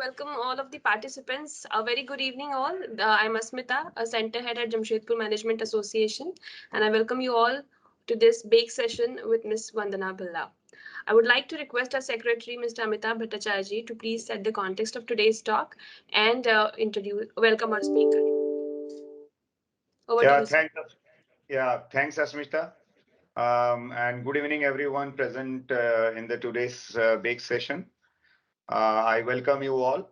welcome all of the participants. A very good evening, all. I'm Asmita, a center head at Jamshedpur Management Association, and I welcome you all to this B.A.K.E session with Ms. Vandana Bhalla. I would like to request our secretary, Mr. Amitabh Bhattacharya, to please set the context of today's talk and welcome our speaker. Over to Yeah, you, sir. thanks, Asmita. And good evening, everyone present in the today's B.A.K.E session. I welcome you all.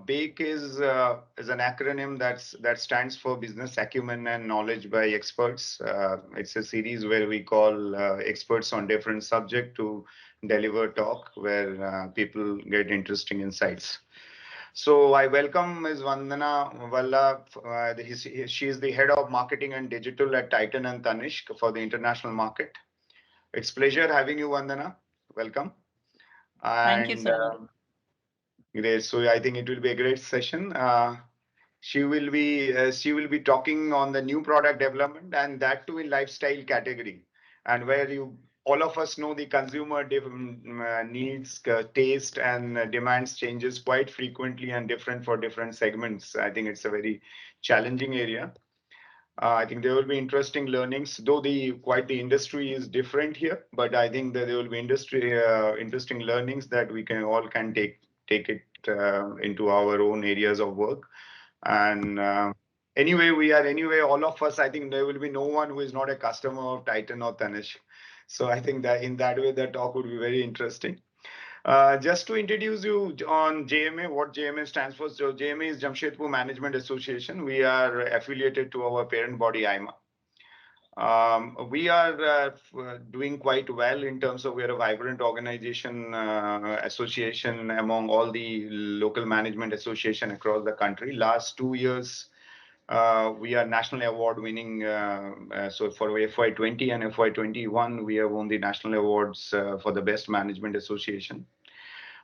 B.A.K.E is an acronym that stands for Business Acumen and Knowledge by Experts. It's a series where we call experts on different subject to deliver talk where people get interesting insights. So I welcome Ms. Vandana Bhalla. She is the head of marketing and digital at Titan and Tanishq for the international market. It's pleasure having you, Vandana. Welcome. Thank you, And sir. great. So I think it will be a great session. She will be talking on the new product development and that too in lifestyle category, and where you all of us know the consumer needs, taste, and demands changes quite frequently and different for different segments. I think it's a very challenging area. I think there will be interesting learnings, though the industry is different here, but I think that there will be interesting learnings that we can take it into our own areas of work. And anyway, all of us, I think there will be no one who is not a customer of Titan or Tanishq. So I think that in that way, the talk would be very interesting. Just to introduce you on JMA, what JMA stands for. So JMA is Jamshedpur Management Association. We are affiliated to our parent body, IMA. We are doing quite well in terms of we are a vibrant organization, association among all the local management association across the country. Last 2 years, we are national award winning. So for FY20 and FY21, we have won the national awards for the best management association.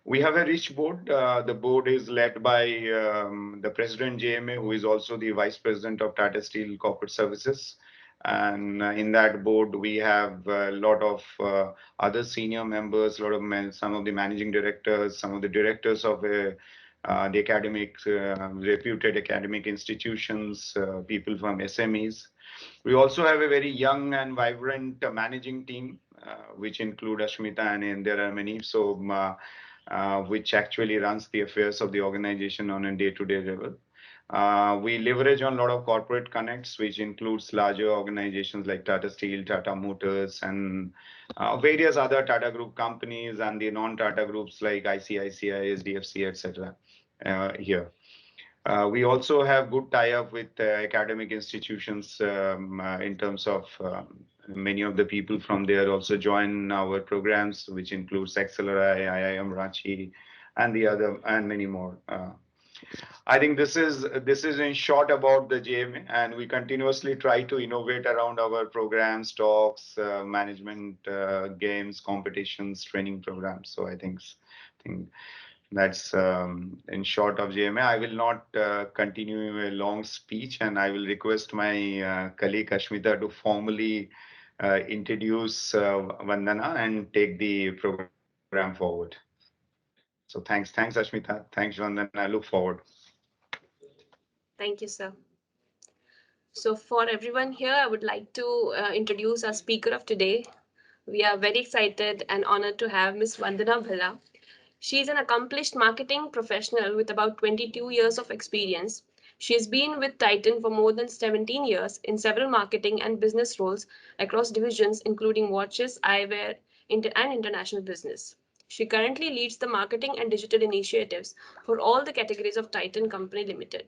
We have a rich board. The board is led by the president JMA, who is also the vice president of Tata Steel Corporate Services. And in that board, we have a lot of other senior members, some of the managing directors, some of the directors of the academic, reputed academic institutions, people from SMEs. We also have a very young and vibrant managing team, which include Ashmita and there are many. So which actually runs the affairs of the organization on a day-to-day level. We leverage on a lot of corporate connects, which includes larger organizations like Tata Steel, Tata Motors, and various other Tata Group companies and the non-Tata groups like ICICI, SDFC, etc. Here. We also have good tie-up with academic institutions in terms of many of the people from there also join our programs, which includes Accelerate, IIM Ranchi, and the other and many more. I think this is in short about the JMA, and we continuously try to innovate around our programs, talks, management games, competitions, training programs. So I think that's in short of JMA. I will not continue a long speech, and I will request my colleague Ashmita to formally introduce Vandana and take the program forward. So thanks Ashmita, thanks Vandana. I look forward. Thank you, sir. So for everyone here, I would like to introduce our speaker of today. We are very excited and honored to have Ms. Vandana Bhalla. She is an accomplished marketing professional with about 22 years of experience. She has been with Titan for more than 17 years in several marketing and business roles across divisions, including watches, eyewear, and international business. She currently leads the marketing and digital initiatives for all the categories of Titan Company Limited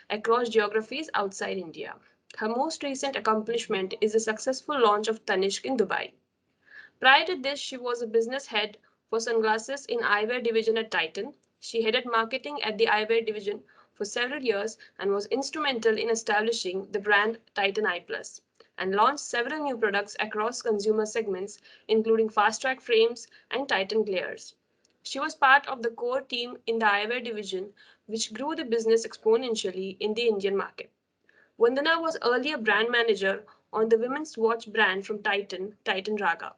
across geographies outside India. Her most recent accomplishment is the successful launch of Tanishq in Dubai. Prior to this, she was a business head for sunglasses in eyewear division at Titan. She headed marketing at the eyewear division for several years and was instrumental in establishing the brand Titan Eye Plus and launched several new products across consumer segments, including fast track frames and Titan glares. She was part of the core team in the eyewear division, which grew the business exponentially in the Indian market. Vandana was earlier brand manager on the women's watch brand from Titan, Titan Raga.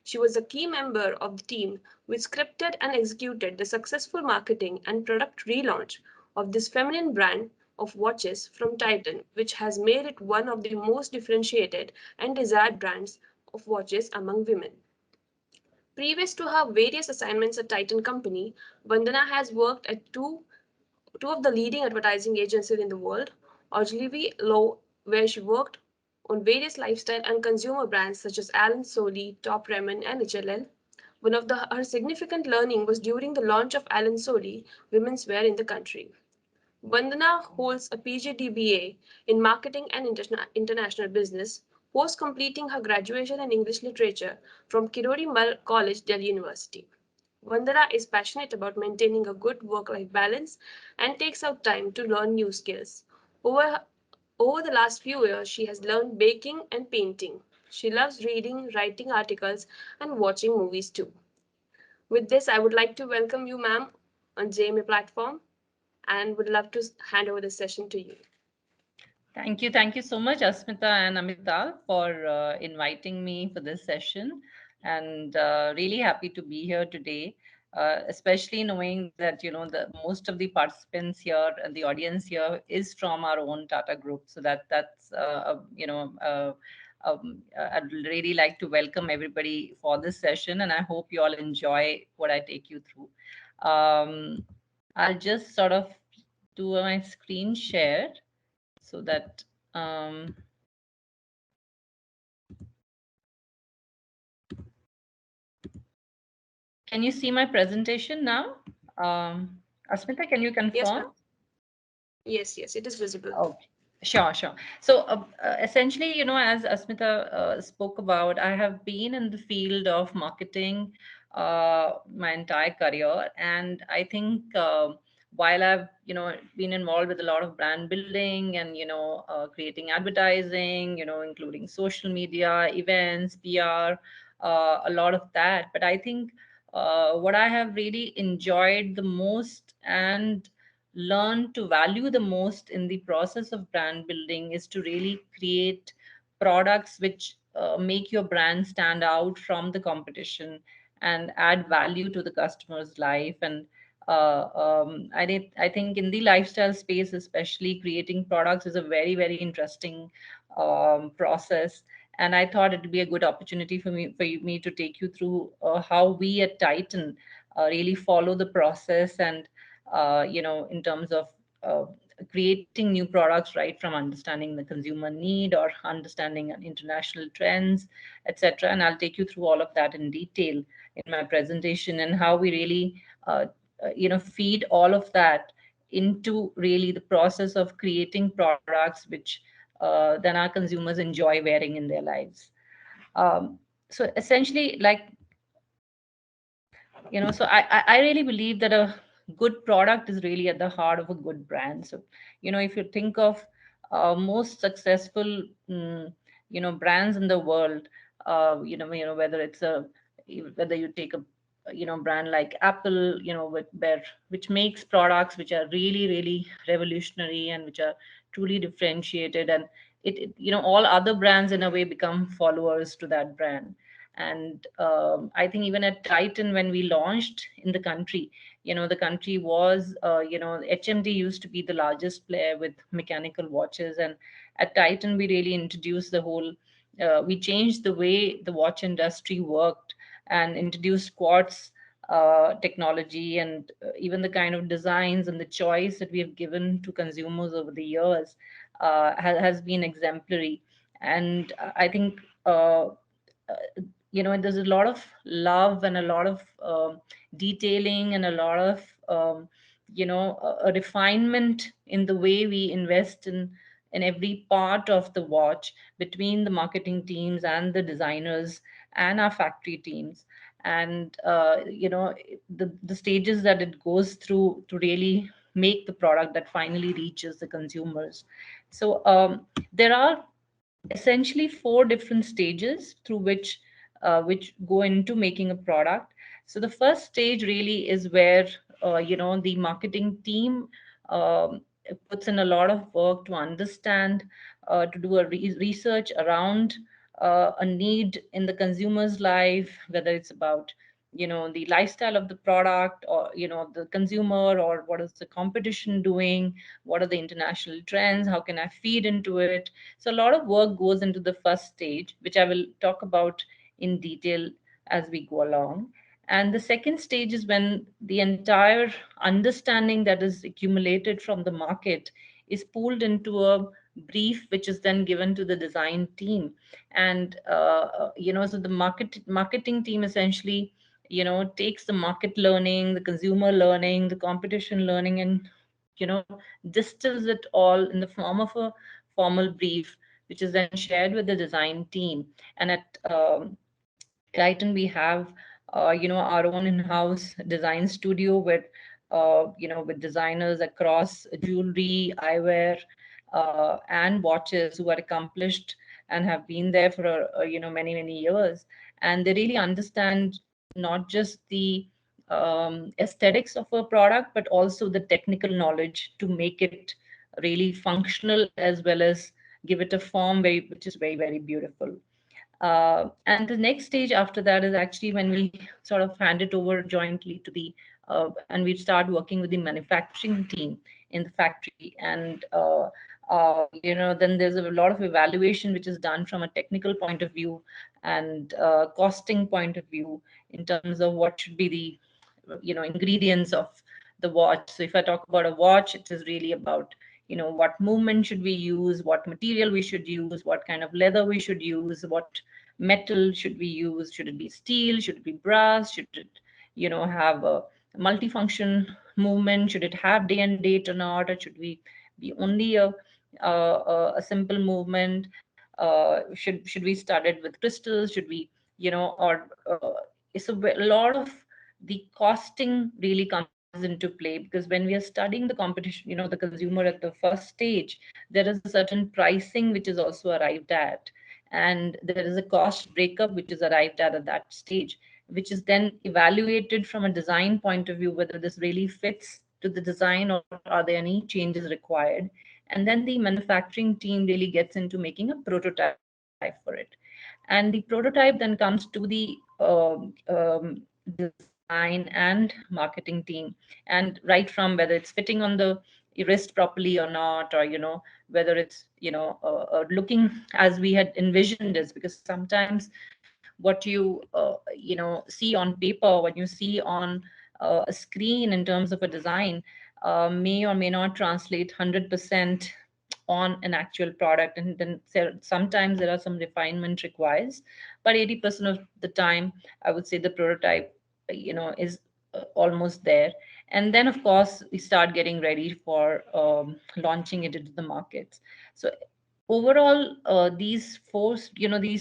She was a key member of the team which scripted and executed the successful marketing and product relaunch of this feminine brand of watches from Titan, which has made it one of the most differentiated and desired brands of watches among women. Previous to her various assignments at Titan Company, Vandana has worked at two of the leading advertising agencies in the world, Ogilvy Law, where she worked on various lifestyle and consumer brands such as Allen Solly, Top Ramen, and HLL. Her significant learning was during the launch of Allen Solly women's wear in the country. Vandana holds a PGD BA in Marketing and International Business, post completing her graduation in English Literature from Kirori Mal College, Delhi University. Vandana is passionate about maintaining a good work life balance and takes out time to learn new skills. Over, over the last few years, she has learned baking and painting. She loves reading, writing articles, and watching movies too. With this, I would like to welcome you, ma'am, on JMA platform and would love to hand over the session to you. Thank you. Thank you so much, Asmita and Amital, for inviting me for this session. And really happy to be here today, especially knowing that, the most of the participants here and the audience here is from our own Tata group. So I'd really like to welcome everybody for this session. And I hope you all enjoy what I take you through. I'll just sort of do my screen share so that can you see my presentation now? Asmita, can you Yes, confirm? ma'am. Yes, it is visible. Oh, sure, sure. So essentially, as Asmita spoke about, I have been in the field of marketing my entire career, and I think while I've been involved with a lot of brand building and creating advertising, including social media, events, PR, a lot of that. But I think what I have really enjoyed the most and learn to value the most in the process of brand building is to really create products which make your brand stand out from the competition and add value to the customer's life. And I think in the lifestyle space, especially creating products is a very, very interesting process. And I thought it would be a good opportunity for me to take you through how we at Titan really follow the process and in terms of uh, creating new products right from understanding the consumer need or understanding international trends, etc. And I'll take you through all of that in detail in my presentation and how we really feed all of that into really the process of creating products which then our consumers enjoy wearing in their lives. So essentially, like so I really believe that a good product is really at the heart of a good brand. So if you think of most successful brands in the world, whether it's a whether you take a brand like Apple, which makes products which are really, really revolutionary and which are truly differentiated, and it all other brands in a way become followers to that brand. And I think even at Titan, when we launched in the country, the country was HMD used to be the largest player with mechanical watches, and at Titan we really introduced the whole we changed the way the watch industry worked and introduced quartz technology, and even the kind of designs and the choice that we have given to consumers over the years has been exemplary. And I think there's a lot of love and a lot of detailing and a lot of a refinement in the way we invest in every part of the watch between the marketing teams and the designers and our factory teams, and the stages that it goes through to really make the product that finally reaches the consumers. So there are essentially four different stages through which go into making a product. So the first stage really is where the marketing team puts in a lot of work to understand, to do a research around a need in the consumer's life, whether it's about the lifestyle of the product, or the consumer, or what is the competition doing, what are the international trends, how can I feed into it. So a lot of work goes into the first stage, which I will talk about in detail as we go along. And the second stage is when the entire understanding that is accumulated from the market is pooled into a brief, which is then given to the design team. And so the marketing team essentially takes the market learning, the consumer learning, the competition learning, and distills it all in the form of a formal brief, which is then shared with the design team. And at Titan, we have our own in-house design studio with designers across jewelry, eyewear, and watches who are accomplished and have been there for many many years, and they really understand not just the aesthetics of a product, but also the technical knowledge to make it really functional, as well as give it a form which is very very beautiful. And the next stage after that is actually when we sort of hand it over jointly to the and we start working with the manufacturing team in the factory. And then there's a lot of evaluation which is done from a technical point of view and costing point of view, in terms of what should be the ingredients of the watch. So if I talk about a watch, it is really about what movement should we use, what material we should use, what kind of leather we should use, what metal should we use, should it be steel, should it be brass, should it have a multifunction movement, should it have day and date or not, or should we be only a simple movement, should we start it with crystals, should we or so a lot of the costing really comes into play, because when we are studying the competition, the consumer at the first stage, there is a certain pricing which is also arrived at, and there is a cost breakup which is arrived at that stage, which is then evaluated from a design point of view, whether this really fits to the design or are there any changes required. And then the manufacturing team really gets into making a prototype for it. And the prototype then comes to the design and marketing team, and right from whether it's fitting on the wrist properly or not, or whether it's looking as we had envisioned is, because sometimes what you see on paper, what you see on a screen in terms of a design, may or may not translate 100% on an actual product. And then sometimes there are some refinement requires, but 80% of the time, I would say the prototype is almost there. And then of course we start getting ready for launching it into the markets. So overall, these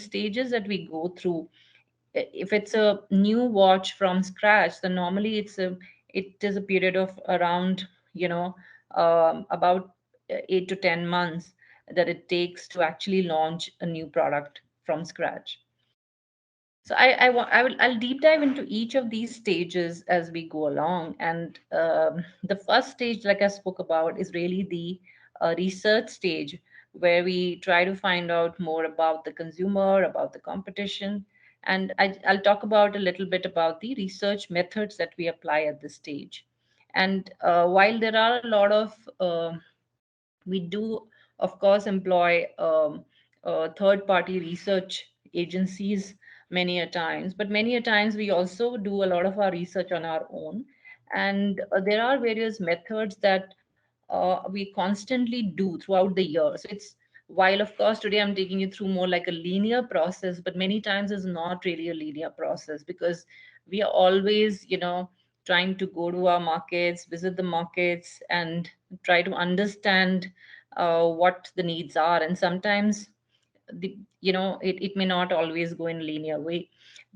stages that we go through, if it's a new watch from scratch, then normally it is a period of around about 8 to 10 months that it takes to actually launch a new product from scratch. So I'll deep dive into each of these stages as we go along. And the first stage, like I spoke about, is really the research stage, where we try to find out more about the consumer, about the competition. And I'll talk about a little bit about the research methods that we apply at this stage. And while there are a lot of we do, of course, employ third party research agencies many a times, but many a times we also do a lot of our research on our own. And there are various methods that we constantly do throughout the year. So it's, while of course today I'm taking you through more like a linear process, but many times it's not really a linear process, because we are always trying to go to our markets, visit the markets, and try to understand what the needs are. And sometimes it may not always go in linear way.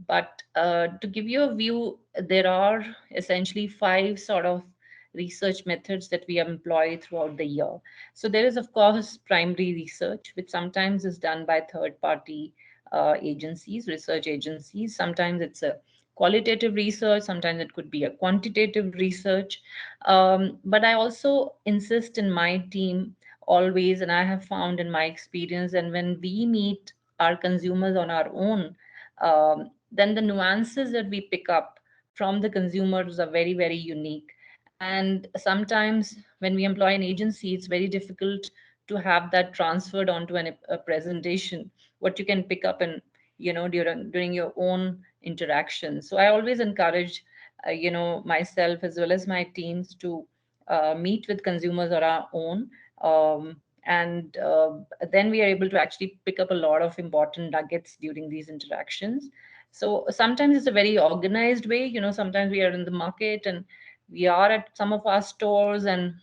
But to give you a view, there are essentially five sort of research methods that we employ throughout the year. So there is of course primary research, which sometimes is done by third party agencies, research agencies. Sometimes it's a qualitative research, sometimes it could be a quantitative research. But I also insist in my team always, and I have found in my experience, and when we meet our consumers on our own, then the nuances that we pick up from the consumers are very, very unique. And sometimes when we employ an agency, it's very difficult to have that transferred onto a presentation, what you can pick up in, during your own interaction. So I always encourage, myself as well as my teams to meet with consumers on our own. And then we are able to actually pick up a lot of important nuggets during these interactions. So sometimes it's a very organized way. Sometimes we are in the market and we are at some of our stores, and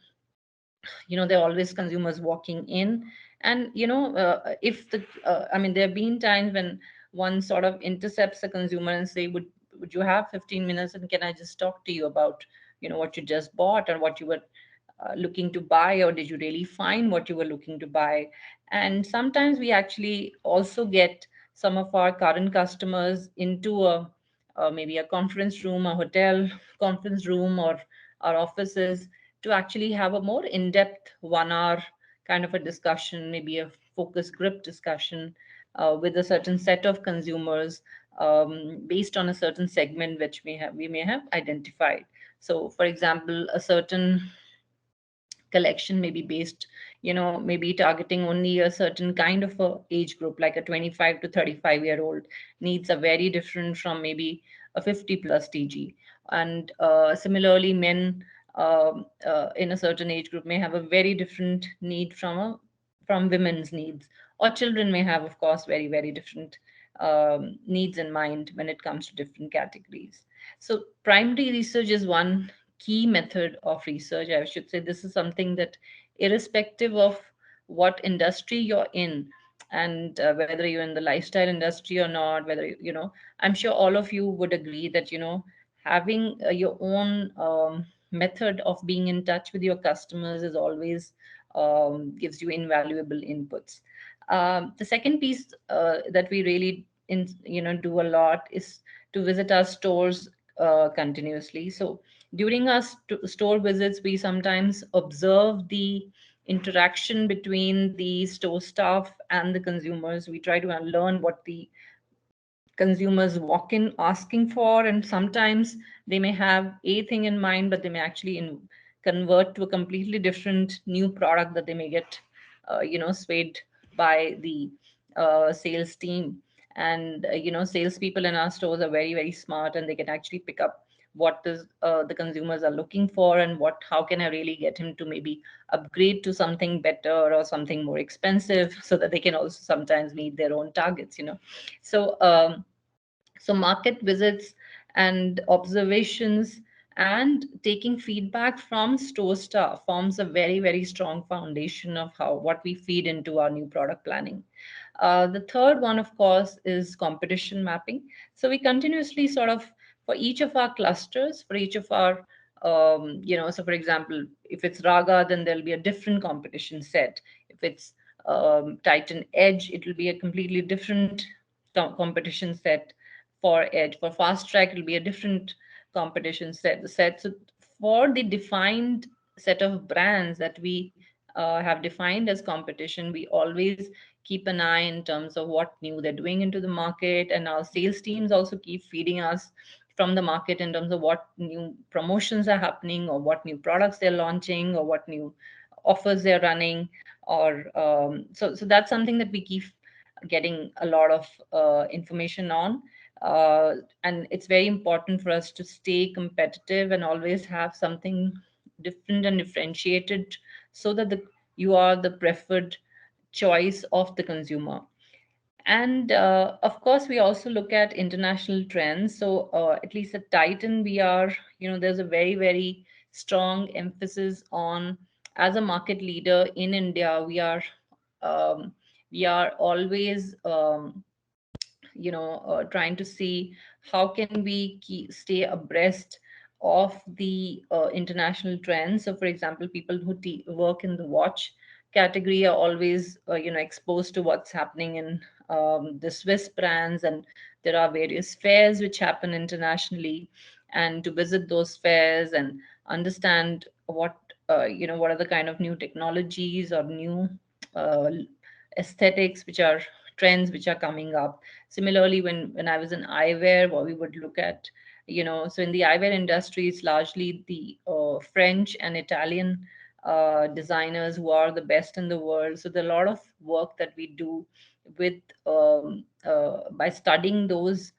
there are always consumers walking in. And if the I mean, there have been times when one sort of intercepts a consumer and say, would you have 15 minutes, and can I just talk to you about what you just bought, or what you were looking to buy, or did you really find what you were looking to buy? And sometimes we actually also get some of our current customers into maybe a conference room, a hotel conference room, or our offices, to actually have a more in-depth 1 hour kind of a discussion, maybe a focus group discussion with a certain set of consumers, based on a certain segment which we may have identified. So for example, a certain collection may be based, maybe targeting only a certain kind of a age group, like a 25 to 35-year-old needs are very different from maybe a 50 plus TG. And similarly, men in a certain age group may have a very different need from women's needs, or children may have, of course, very, very different needs in mind when it comes to different categories. So primary research is one key method of research. I should say this is something that, irrespective of what industry you're in, and whether you're in the lifestyle industry or not, whether I'm sure all of you would agree that having your own method of being in touch with your customers is always gives you invaluable inputs. The second piece that we really do a lot is to visit our stores continuously. So during our store visits, we sometimes observe the interaction between the store staff and the consumers. We try to learn what the consumers walk in asking for, and sometimes they may have a thing in mind, but they may actually convert to a completely different new product that they may get swayed by the sales team. And salespeople in our stores are very, very smart, and they can actually pick up what is the consumers are looking for, and how can I really get him to maybe upgrade to something better or something more expensive, so that they can also sometimes meet their own targets. So market visits and observations and taking feedback from store staff forms a very, very strong foundation of how what we feed into our new product planning. The third one, of course, is competition mapping. So we continuously sort of, for each of our clusters, for each of our, so for example, if it's Raga, then there'll be a different competition set. If it's Titan Edge, it will be a completely different competition set. For Edge, for Fast Track, it'll be a different competition set. So for the defined set of brands that we have defined as competition, we always keep an eye in terms of what new they're doing into the market, and our sales teams also keep feeding us from the market in terms of what new promotions are happening, or what new products they're launching, or what new offers they're running. Or so that's something that we keep getting a lot of information on. And it's very important for us to stay competitive and always have something different and differentiated, so that you are the preferred choice of the consumer. And of course, we also look at international trends. So at least at Titan, we are, there's a very, very strong emphasis on, as a market leader in India, um, we are always trying to see how can we stay abreast of the international trends. So for example, people who work in the watch category are always exposed to what's happening in the Swiss brands, and there are various fairs which happen internationally. And to visit those fairs and understand what are the kind of new technologies or new uh, aesthetics which are trends which are coming up. Similarly, when I was in eyewear, what we would look at, so in the eyewear industry, it's largely the French and Italian designers who are the best in the world. So there are a lot of work that we do with by studying those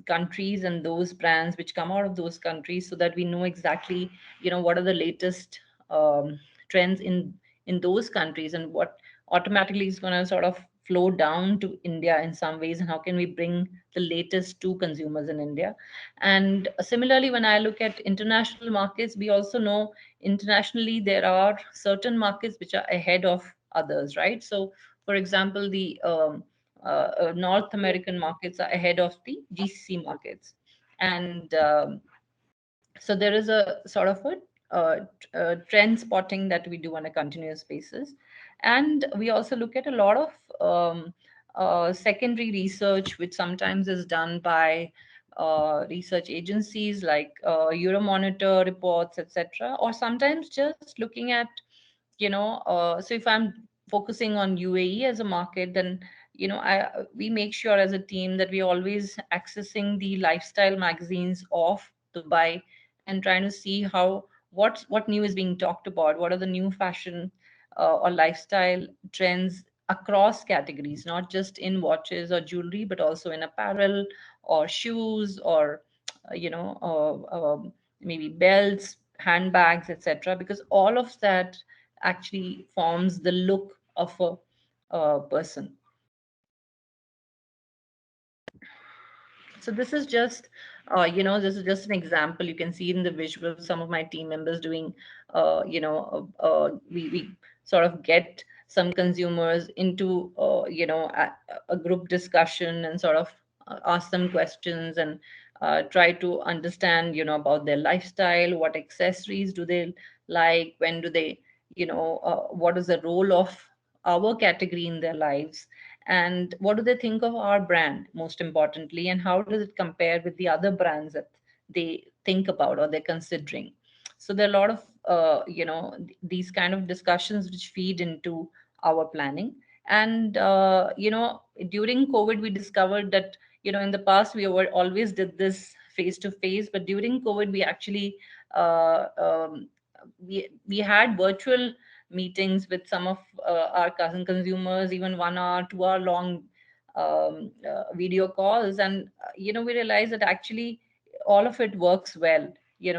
countries and those brands which come out of those countries, so that we know exactly what are the latest trends in those countries, and what automatically is going to sort of flow down to India in some ways, and how can we bring the latest to consumers in India. And similarly, when I look at international markets, we also know internationally there are certain markets which are ahead of others, right? So for example, the North American markets are ahead of the GCC markets. And so there is a sort of a trend spotting that we do on a continuous basis. And we also look at a lot of secondary research, which sometimes is done by research agencies like Euromonitor reports, etc. Or sometimes just looking at, so if I'm focusing on UAE as a market, then we make sure as a team that we always accessing the lifestyle magazines of Dubai, and trying to see how what new is being talked about, what are the new fashion or lifestyle trends across categories, not just in watches or jewelry, but also in apparel or shoes or maybe belts, handbags, etc. Because all of that actually forms the look of a person. So this is just an example. You can see in the visual some of my team members doing, we sort of get some consumers into, a group discussion, and sort of ask them questions, and try to understand, about their lifestyle, what accessories do they like, when do they, what is the role of our category in their lives, and what do they think of our brand, most importantly, and how does it compare with the other brands that they think about or they're considering. So there are a lot of these kind of discussions which feed into our planning. And during COVID we discovered that, in the past we were always did this face to face, but during COVID we actually uh, um, we had virtual meetings with some of our cousin consumers, even 1 hour, 2 hour long video calls. And we realized that actually all of it works well.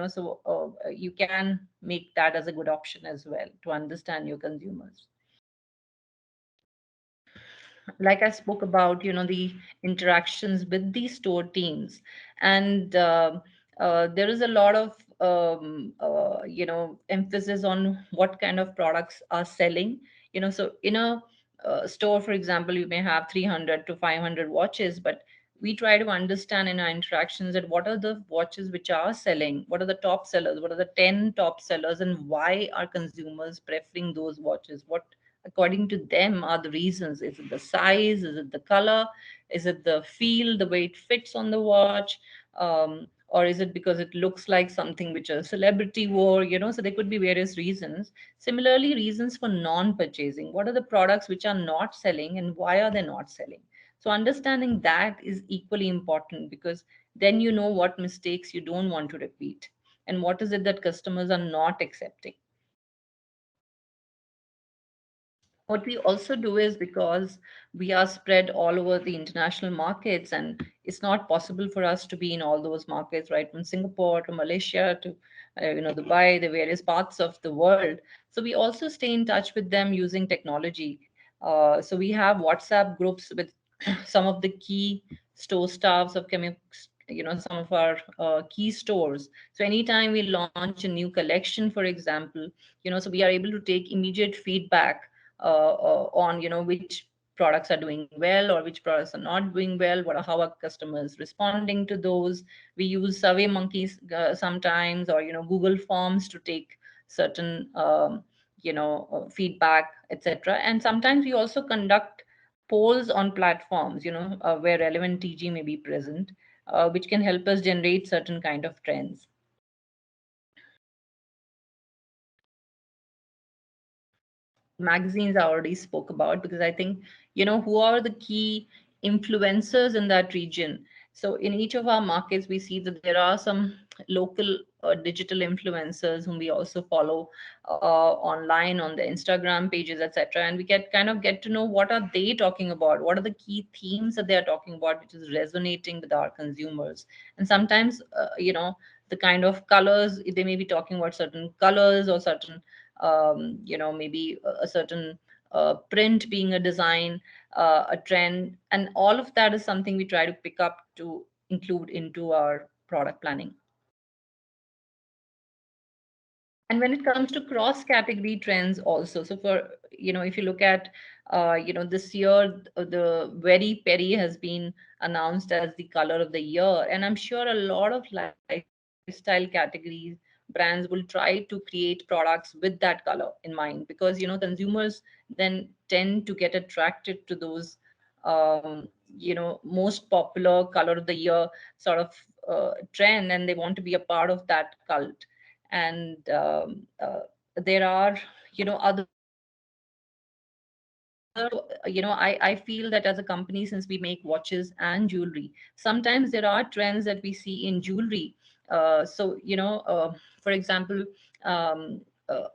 So you can make that as a good option as well to understand your consumers. Like I spoke about, the interactions with the store teams. And there is a lot of emphasis on what kind of products are selling. So in a store, for example, you may have 300 to 500 watches, but we try to understand in our interactions that what are the watches which are selling, what are the top sellers, what are the 10 top sellers, and why are consumers preferring those watches, what according to them are the reasons. Is it the size, is it the color, is it the feel, the way it fits on the watch, or is it because it looks like something which a celebrity wore? So there could be various reasons. Similarly, reasons for non-purchasing, what are the products which are not selling and why are they not selling? So understanding that is equally important, because then you know what mistakes you don't want to repeat, and what is it that customers are not accepting. What we also do is, because we are spread all over the international markets, and it's not possible for us to be in all those markets, right, from Singapore to Malaysia to Dubai, the various parts of the world. So we also stay in touch with them using technology. So we have WhatsApp groups with some of the key store staffs of some of our key stores. So anytime we launch a new collection, for example, so we are able to take immediate feedback on which products are doing well or which products are not doing well, how are customers responding to those. We use survey monkeys sometimes, or Google forms to take certain feedback, etc. And sometimes we also conduct polls on platforms, where relevant TG may be present, which can help us generate certain kind of trends. magazines I already spoke about, because I think, who are the key influencers in that region. So in each of our markets, we see that there are some local digital influencers whom we also follow online on the Instagram pages, etc. And we get to know what are they talking about, what are the key themes that they are talking about, which is resonating with our consumers. And sometimes, the kind of colors they may be talking about, certain colors or certain maybe a certain print being a design, a trend, and all of that is something we try to pick up to include into our product planning. And when it comes to cross category trends also, so for, if you look at this year, the very peri has been announced as the color of the year, and I'm sure a lot of lifestyle categories brands will try to create products with that color in mind, because consumers then tend to get attracted to those most popular color of the year sort of trend, and they want to be a part of that cult. And there are other I feel that as a company, since we make watches and jewelry, sometimes there are trends that we see in jewelry. For example, um, uh,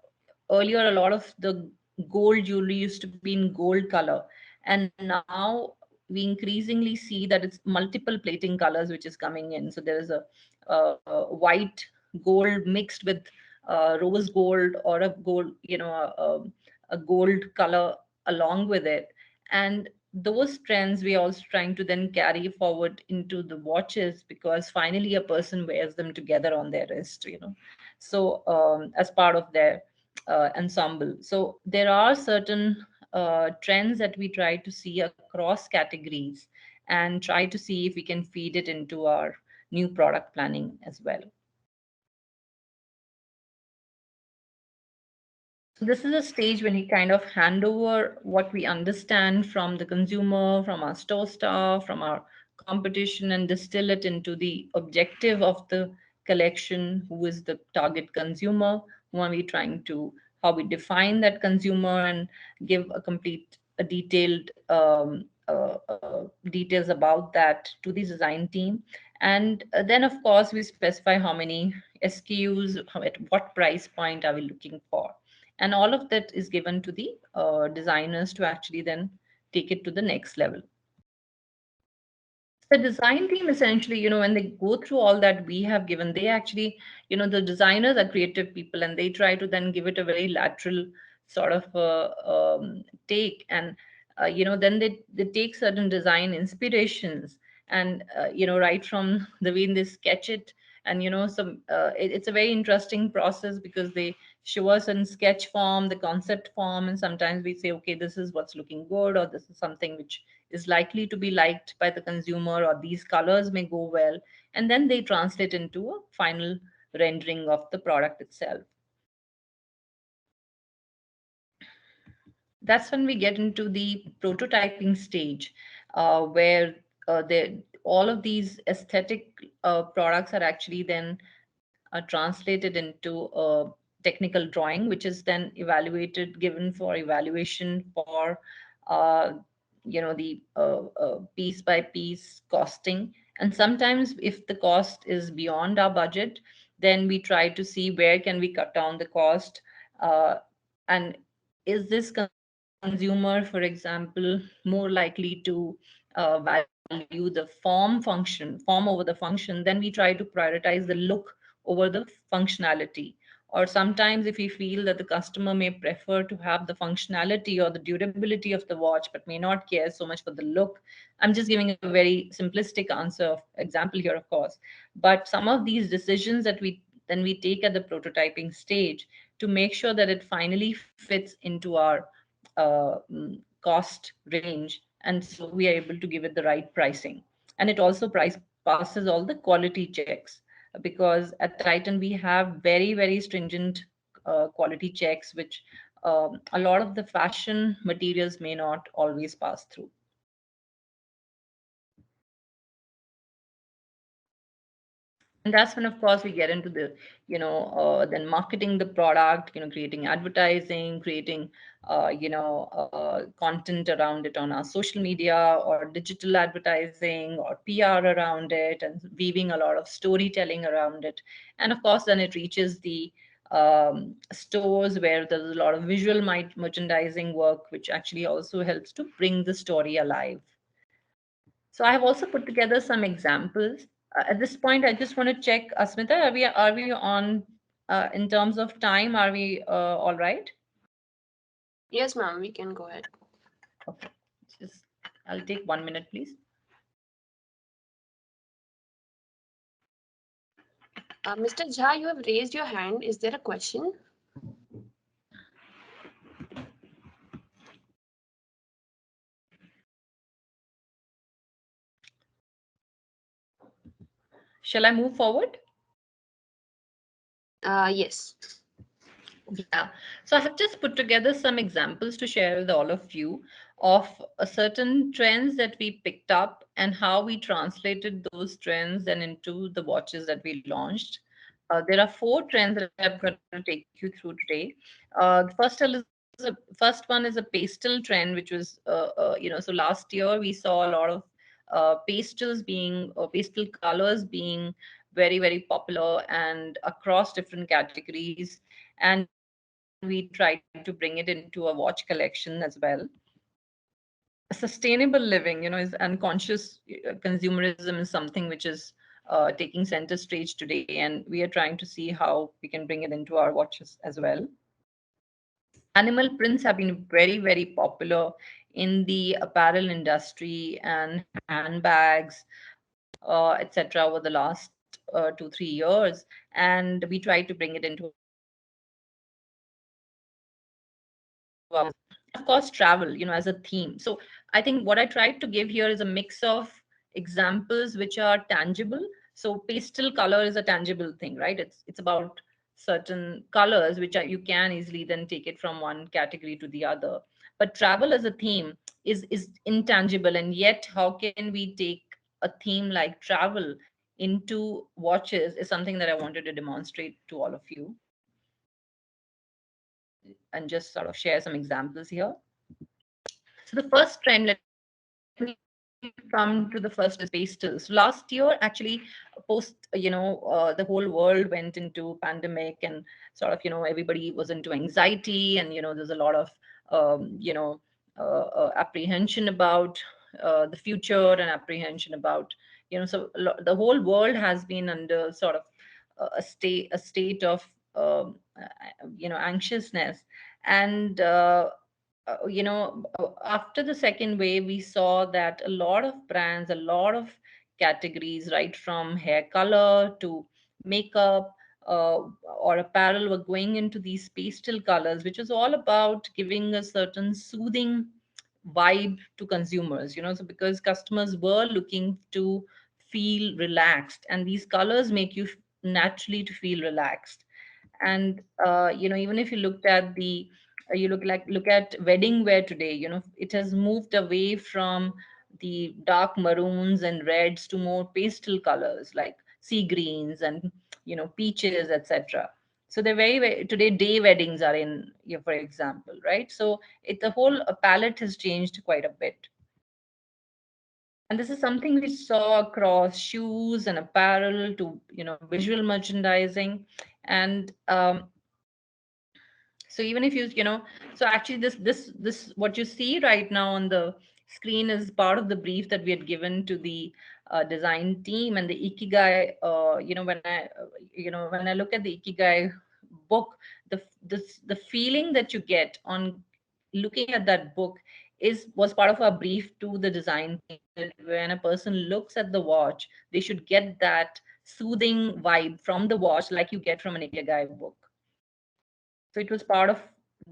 earlier a lot of the gold jewelry used to be in gold color, and now we increasingly see that it's multiple plating colors which is coming in. So there is a white gold mixed with rose gold, or a gold, a gold color along with it. And those trends we are also trying to then carry forward into the watches, because finally a person wears them together on their wrist, so as part of their ensemble. So there are certain trends that we try to see across categories and try to see if we can feed it into our new product planning as well. So this is a stage when we kind of hand over what we understand from the consumer, from our store staff, from our competition, and distill it into the objective of the collection. Who is the target consumer? Who are we trying to, how we define that consumer, and give a complete, a detailed details about that to the design team. And then, of course, we specify how many SKUs, at what price point are we looking for, and all of that is given to the designers to actually then take it to the next level. The design team essentially, when they go through all that we have given, they actually, the designers are creative people, and they try to then give it a very lateral sort of take. And then they take certain design inspirations, and right from the way they sketch it. And it's a very interesting process, because they show us in sketch form, the concept form, and sometimes we say, okay, this is what's looking good, or this is something which is likely to be liked by the consumer, or these colors may go well. And then they translate into a final rendering of the product itself. That's when we get into the prototyping stage, where all of these aesthetic products are actually then translated into a technical drawing, which is then evaluated, given for evaluation for uh, the piece by piece costing. And sometimes if the cost is beyond our budget, then we try to see where can we cut down the cost. And is this consumer, for example, more likely to value the form over the function? Then we try to prioritize the look over the functionality. Or sometimes if we feel that the customer may prefer to have the functionality or the durability of the watch, but may not care so much for the look. I'm just giving a very simplistic answer of example here, of course. But some of these decisions that we take at the prototyping stage, to make sure that it finally fits into our cost range, and so we are able to give it the right pricing. And it also price passes all the quality checks, because at Titan we have very, very stringent quality checks, which a lot of the fashion materials may not always pass through. And that's when, of course, we get into the, then marketing the product, creating advertising, creating content around it on our social media or digital advertising or PR around it, and weaving a lot of storytelling around it. And of course, then it reaches the stores where there's a lot of visual merchandising work, which actually also helps to bring the story alive. So I have also put together some examples. At this point, I just want to check, Asmita, are we on in terms of time? Are we all right? Yes, ma'am, we can go ahead. Okay, just I'll take 1 minute, please. Mr. Jha, you have raised your hand. Is there a question? Shall I move forward? Yes. Yeah. So I have just put together some examples to share with all of you of certain trends that we picked up and how we translated those trends and into the watches that we launched. There are four trends that I'm going to take you through today. The first one is a pastel trend, which was, so last year we saw a lot of pastel colors being very, very popular and across different categories. And we tried to bring it into a watch collection as well. Sustainable living, is unconscious consumerism is something which is taking center stage today, and we are trying to see how we can bring it into our watches as well. Animal prints have been very, very popular in the apparel industry and handbags, etc., over the last 2 3 years, and we try to bring it into our watches as well. And of course, travel, as a theme. So I think what I tried to give here is a mix of examples which are tangible. So pastel color is a tangible thing, right? It's about certain colors which are, you can easily then take it from one category to the other. But travel as a theme is intangible, and yet how can we take a theme like travel into watches is something that I wanted to demonstrate to all of you and just sort of share some examples here. So the first trend, let me come to the first, is pastels. So last year, actually, post, the whole world went into pandemic, and sort of, everybody was into anxiety, and there's a lot of apprehension about the future, and apprehension about, the whole world has been under sort of a state of anxiousness. And after the second wave, we saw that a lot of brands, a lot of categories, right from hair color to makeup, or apparel, were going into these pastel colors, which is all about giving a certain soothing vibe to consumers. So because customers were looking to feel relaxed, and these colors make you naturally to feel relaxed. And even if you looked at the you look at wedding wear today, it has moved away from the dark maroons and reds to more pastel colors like sea greens and peaches, etc. So they're very, very, today day weddings are in, for example, right? So the whole palette has changed quite a bit. And this is something we saw across shoes and apparel to visual merchandising. And so even if so actually this what you see right now on the screen is part of the brief that we had given to the design team. And the ikigai, when I look at the ikigai book, the feeling that you get on looking at that book was part of our brief to the design team, that when a person looks at the watch, they should get that soothing vibe from the watch like you get from an ikigai book. So it was part of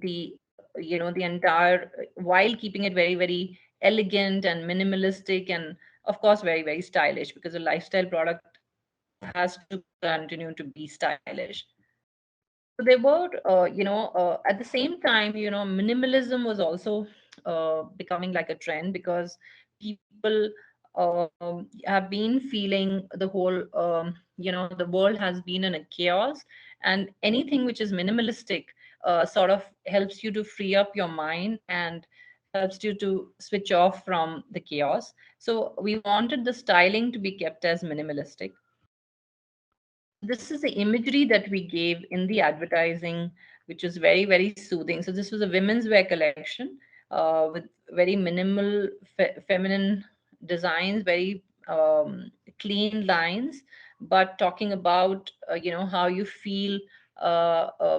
the the entire, while keeping it very, very elegant and minimalistic, and of course very, very stylish, because a lifestyle product has to continue to be stylish. So they were, at the same time, minimalism was also becoming like a trend, because people have been feeling the whole, the world has been in a chaos, and anything which is minimalistic sort of helps you to free up your mind and helps you to switch off from the chaos. So we wanted the styling to be kept as minimalistic. So this is the imagery that we gave in the advertising, which was very, very soothing. So this was a women's wear collection with very minimal feminine designs, very clean lines, but talking about how you feel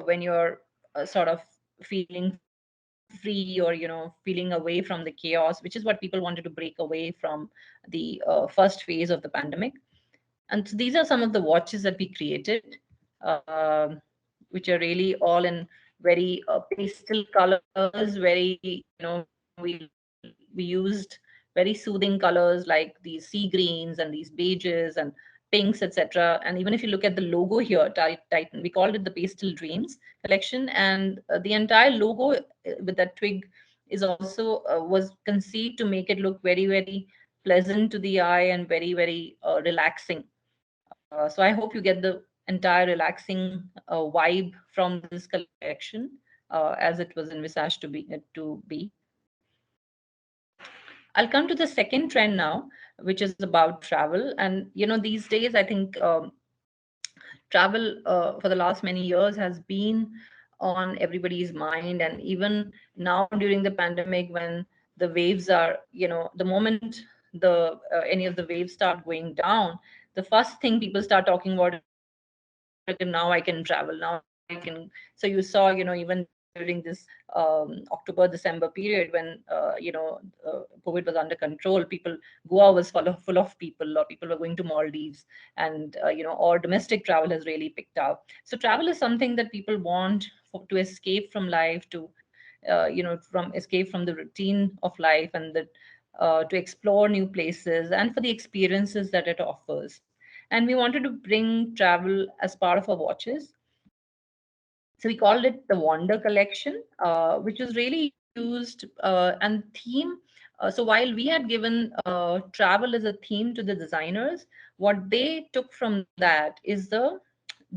when you're sort of feeling free, or feeling away from the chaos, which is what people wanted to break away from the first phase of the pandemic. And so these are some of the watches that we created, um, which are really all in very pastel colors. Very, we used very soothing colors like these sea greens and these beiges and pinks, etc. And even if you look at the logo here, Titan, we called it the Pastel Dreams collection, and the entire logo with that twig is also was conceived to make it look very, very pleasant to the eye and very, very relaxing. So I hope you get the entire relaxing vibe from this collection as it was envisaged to be. I'll come to the second trend now, which is about travel. And these days, I think travel for the last many years has been on everybody's mind. And even now during the pandemic, when the waves are, the moment the any of the waves start going down, the first thing people start talking about is, okay, now I can travel, now I can. So you saw, even during this October December period, when COVID was under control, people, Goa was full of people, or people were going to Maldives, and or domestic travel has really picked up. So travel is something that people want to escape from life, to from escape from the routine of life, and that to explore new places and for the experiences that it offers. And we wanted to bring travel as part of our watches. So we called it the Wander Collection, which was really used and theme. So while we had given travel as a theme to the designers, what they took from that is the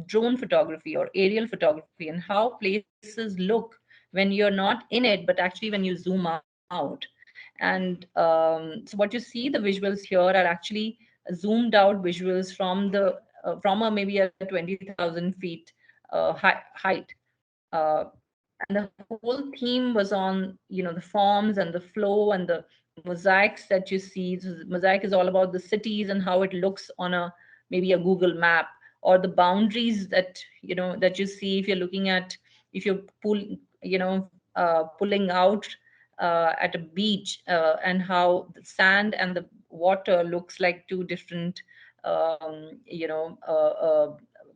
drone photography or aerial photography, and how places look when you're not in it, but actually when you zoom out. And so what you see, the visuals here are actually zoomed out visuals from the from a maybe a 20,000 feet height. uh, and the whole theme was on the forms and the flow and the mosaics that you see. So the mosaic is all about the cities and how it looks on a maybe a Google map, or the boundaries that that you see if you're looking at, if you're pulling out at a beach, and how the sand and the water looks like two different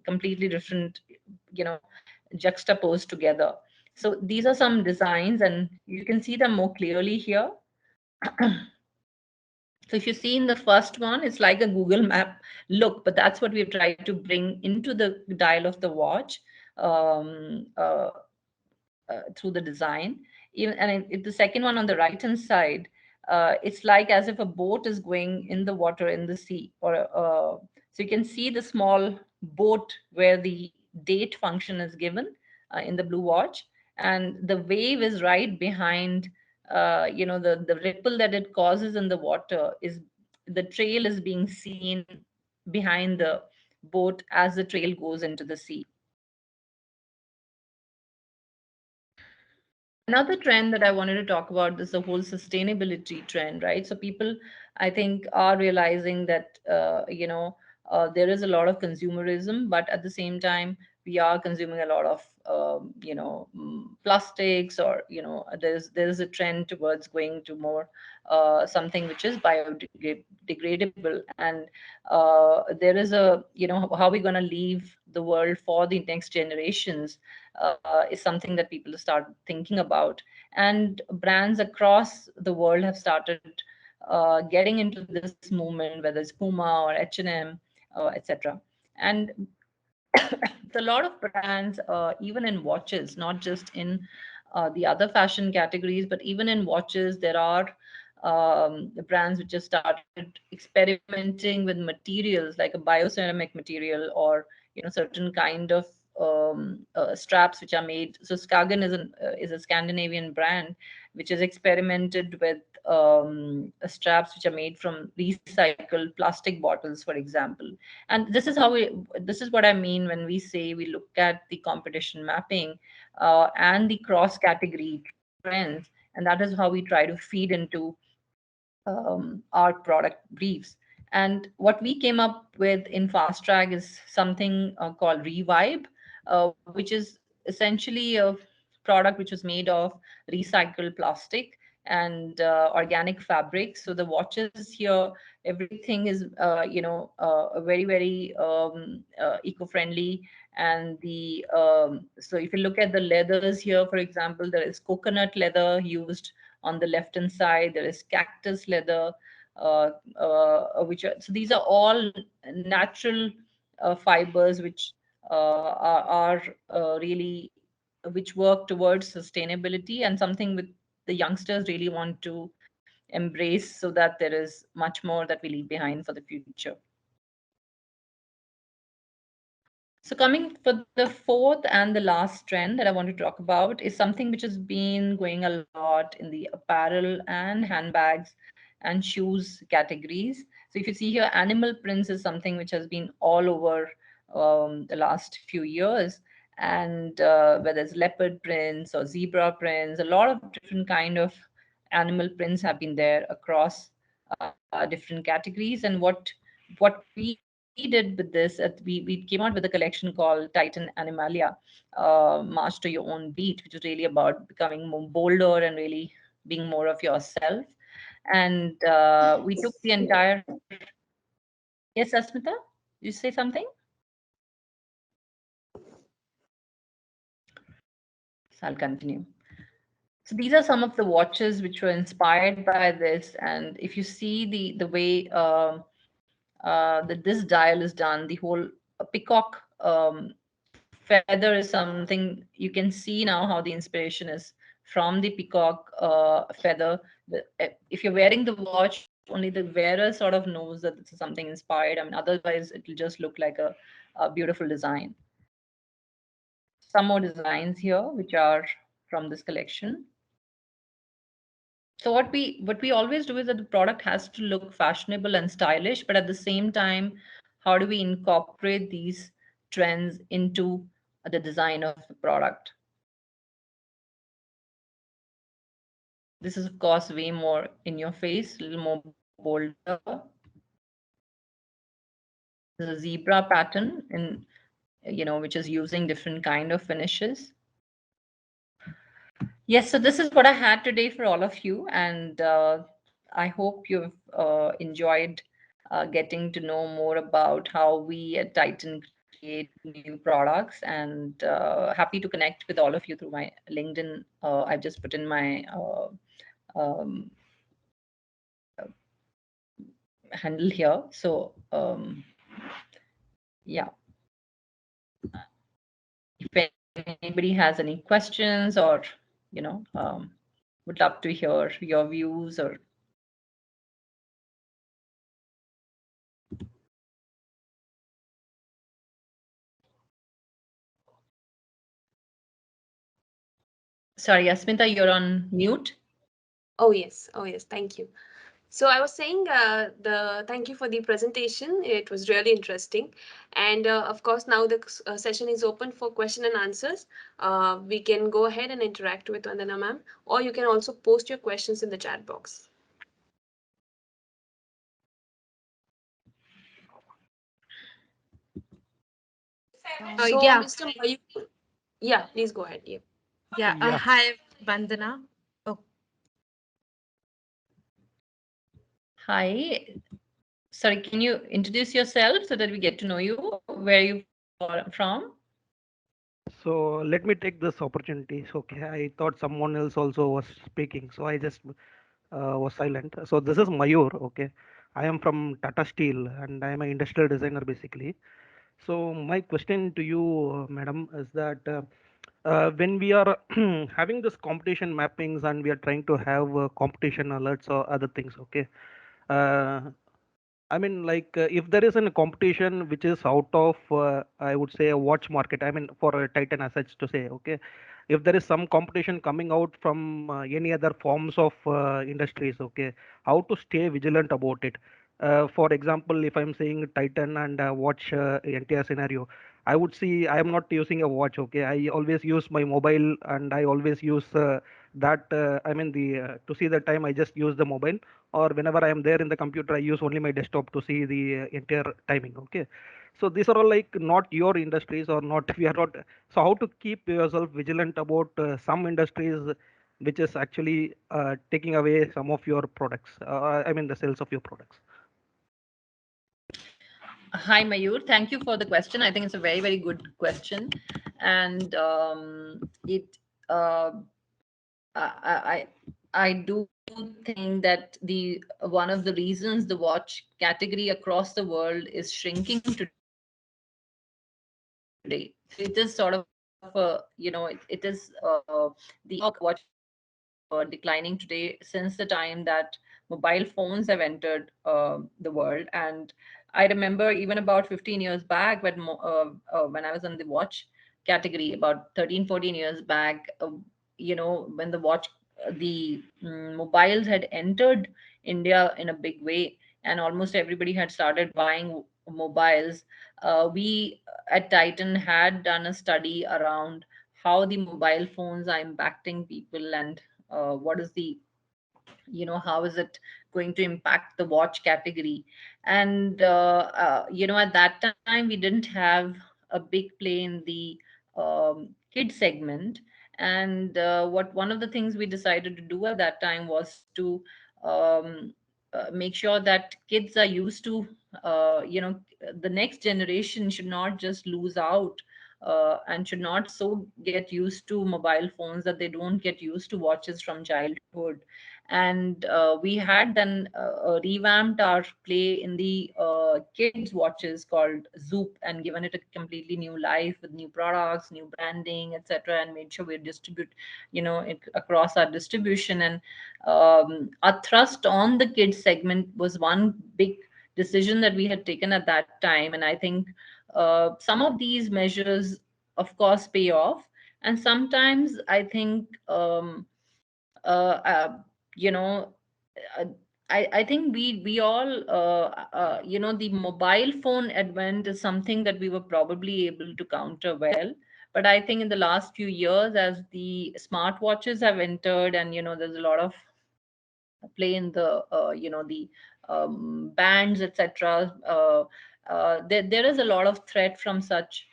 completely different, you know juxtaposed together. So these are some designs, and you can see them more clearly here. So if you see in the first one, it's like a Google map look, but that's what we've tried to bring into the dial of the watch, um, uh, through the design. Even, and the second one on the right hand side, it's like as if a boat is going in the water in the sea, or so you can see the small boat where the date function is given in the blue watch, and the wave is right behind. The ripple that it causes in the water, is the trail is being seen behind the boat as the trail goes into the sea. Another trend that I wanted to talk about is the whole sustainability trend, right? So people, I think, are realizing that there is a lot of consumerism, but at the same time, we are consuming a lot of plastics, or there's a trend towards going to more something which is biodegradable. And there is a, how we're going to leave the world for the next generations is something that people start thinking about. And brands across the world have started getting into this movement, whether it's Puma or H&M, etc. And a lot of brands, even in watches, not just in the other fashion categories, but even in watches, there are brands which have started experimenting with materials like a bioceramic material, or certain kind of straps which are made. So Skagen is a Scandinavian brand which has experimented with straps which are made from recycled plastic bottles, for example. And this is what I mean when we say we look at the competition mapping and the cross category trends, and that is how we try to feed into our product briefs. And what we came up with in Fast Track is something called Revibe, which is essentially a product which was made of recycled plastic and organic fabrics. So the watches here, everything is very very eco-friendly. And the so if you look at the leathers here, for example, there is coconut leather used on the left hand side. There is cactus leather, so these are all natural fibers which are really which work towards sustainability, and something with the youngsters really want to embrace, so that there is much more that we leave behind for the future. So, coming for the fourth and the last trend that I want to talk about is something which has been going a lot in the apparel and handbags and shoes categories. So, if you see here, animal prints is something which has been all over the last few years. And whether it's leopard prints or zebra prints, a lot of different kind of animal prints have been there across different categories. And what we did with this, we came out with a collection called Titan Animalia, March to Your Own Beat, which is really about becoming more bolder and really being more of yourself. And we took the entire. Yes, Asmita, you say something? So I'll continue. So these are some of the watches which were inspired by this. And if you see the way that this dial is done, the whole peacock feather is something you can see now how the inspiration is from the peacock feather. If you're wearing the watch, only the wearer sort of knows that this is something inspired. I mean, otherwise it'll just look like a beautiful design. Some more designs here which are from this collection. So what we always do is that the product has to look fashionable and stylish, but at the same time, how do we incorporate these trends into the design of the product? This is of course way more in your face, a little more bolder. This is a zebra pattern in, which is using different kind of finishes. Yes, so this is what I had today for all of you, and I hope you've enjoyed getting to know more about how we at Titan create new products, and happy to connect with all of you through my LinkedIn. I've just put in my um, handle here. So, yeah, if anybody has any questions, or you know, would love to hear your views. Or sorry, Asmita, you're on mute. Oh yes, oh yes, thank you. So I was saying, the thank you for the presentation. It was really interesting, and of course now the session is open for question and answers. We can go ahead and interact with Vandana ma'am, or you can also post your questions in the chat box. So, Yeah, Mr. Mayur, yeah, please go ahead. Yeah. yeah. Yeah, Hi, Vandana. Oh, Hi. Sorry, can you introduce yourself so that we get to know you? Where are you from? so let me take this opportunity. So, okay, I thought someone else also was speaking, so I just was silent. So this is Mayur. Okay, I am from Tata Steel and I am an industrial designer basically. So my question to you, madam, is that when we are having this competition mappings and we are trying to have competition alerts or other things, okay. uh, I mean, like, if there is a competition which is out of, I would say, a watch market. I mean, for a Titan as such to say, okay, if there is some competition coming out from any other forms of industries, okay, how to stay vigilant about it. For example, if I'm saying Titan and watch entire scenario, I would see I am not using a watch, okay. I always use my mobile, and I always use that. I mean, the to see the time, I just use the mobile, or whenever I am there in the computer, I use only my desktop to see the entire timing, okay. So these are all like not your industries, or not we are not. So how to keep yourself vigilant about some industries which is actually taking away some of your products, I mean the sales of your products. Hi, Mayur. Thank you for the question. I think it's a very, very good question, and it I I do think that the one of the reasons the watch category across the world is shrinking today. It is sort of a, it is the watch category is declining today since the time that mobile phones have entered the world. And I remember even about 15 years back when I was in the watch category about 13, 14 years back, when the watch the mobiles had entered India in a big way, and almost everybody had started buying mobiles. We at Titan had done a study around how the mobile phones are impacting people, and what is the how is it going to impact the watch category. And at that time we didn't have a big play in the kid segment. And what one of the things we decided to do at that time was to um, make sure that kids are used to the next generation should not just lose out and should not so get used to mobile phones that they don't get used to watches from childhood. And we had then revamped our play in the kids watches called Zoop, and given it a completely new life with new products, new branding, etc., and made sure we distribute it across our distribution. And our thrust on the kids segment was one big decision that we had taken at that time. And I think some of these measures of course pay off, and sometimes I think uh, uh, you know uh, I think we all the mobile phone advent is something that we were probably able to counter well. But I think in the last few years, as the smartwatches have entered, and there's a lot of play in the the bands, etc. There is a lot of threat from such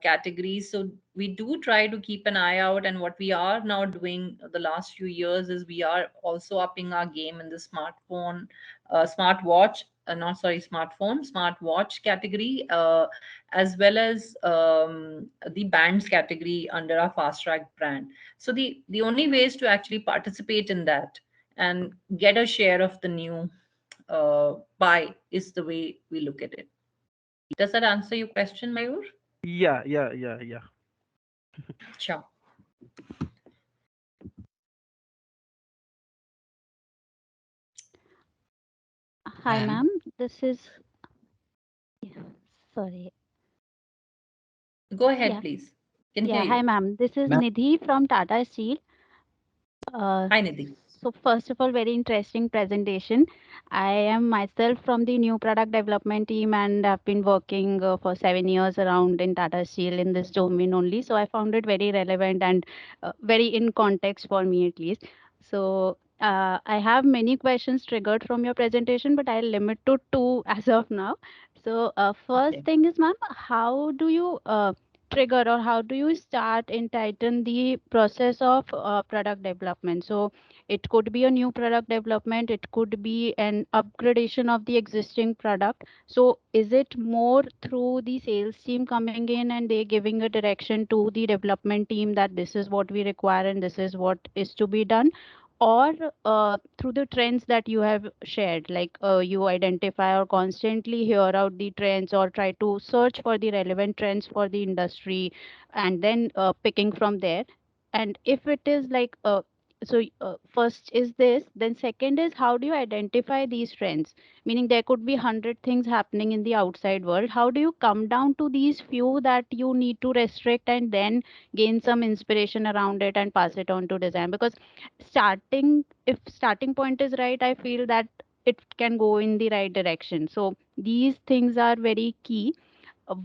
categories. So we do try to keep an eye out, and what we are now doing the last few years is we are also upping our game in the smartphone, smartwatch. Not sorry, smartphone, smartwatch category, as well as the bands category under our Fast Track brand. So the only ways to actually participate in that and get a share of the new pie is the way we look at it. Does that answer your question, Mayur? Yeah, yeah, yeah, yeah. Sure. Hi, Ma'am, ma'am. This is, yeah, sorry. Go ahead, Yeah, please. Can hear yeah. Hi, you. ma'am. This is ma'am, Nidhi from Tata Steel. Uh, Hi, Nidhi. so first of all, very interesting presentation. I am myself from the new product development team, and I've been working for 7 years around in Tata Steel in this domain only. So I found it very relevant and very in context for me at least. So I have many questions triggered from your presentation, but I'll limit to two as of now. So first Okay. thing is, ma'am, how do you trigger, or how do you start and tighten the process of product development? So it could be a new product development, it could be an upgradation of the existing product. So is it more through the sales team coming in and they giving a direction to the development team that this is what we require and this is what is to be done? or through the trends that you have shared, like you identify or constantly hear out the trends or try to search for the relevant trends for the industry, and then picking from there. And if it is like first is this, then second is how do you identify these trends, meaning there could be 100 things happening in the outside world. How do you come down to these few that you need to restrict and then gain some inspiration around it and pass it on to design? Because if starting point is right, I feel that it can go in the right direction. So these things are very key.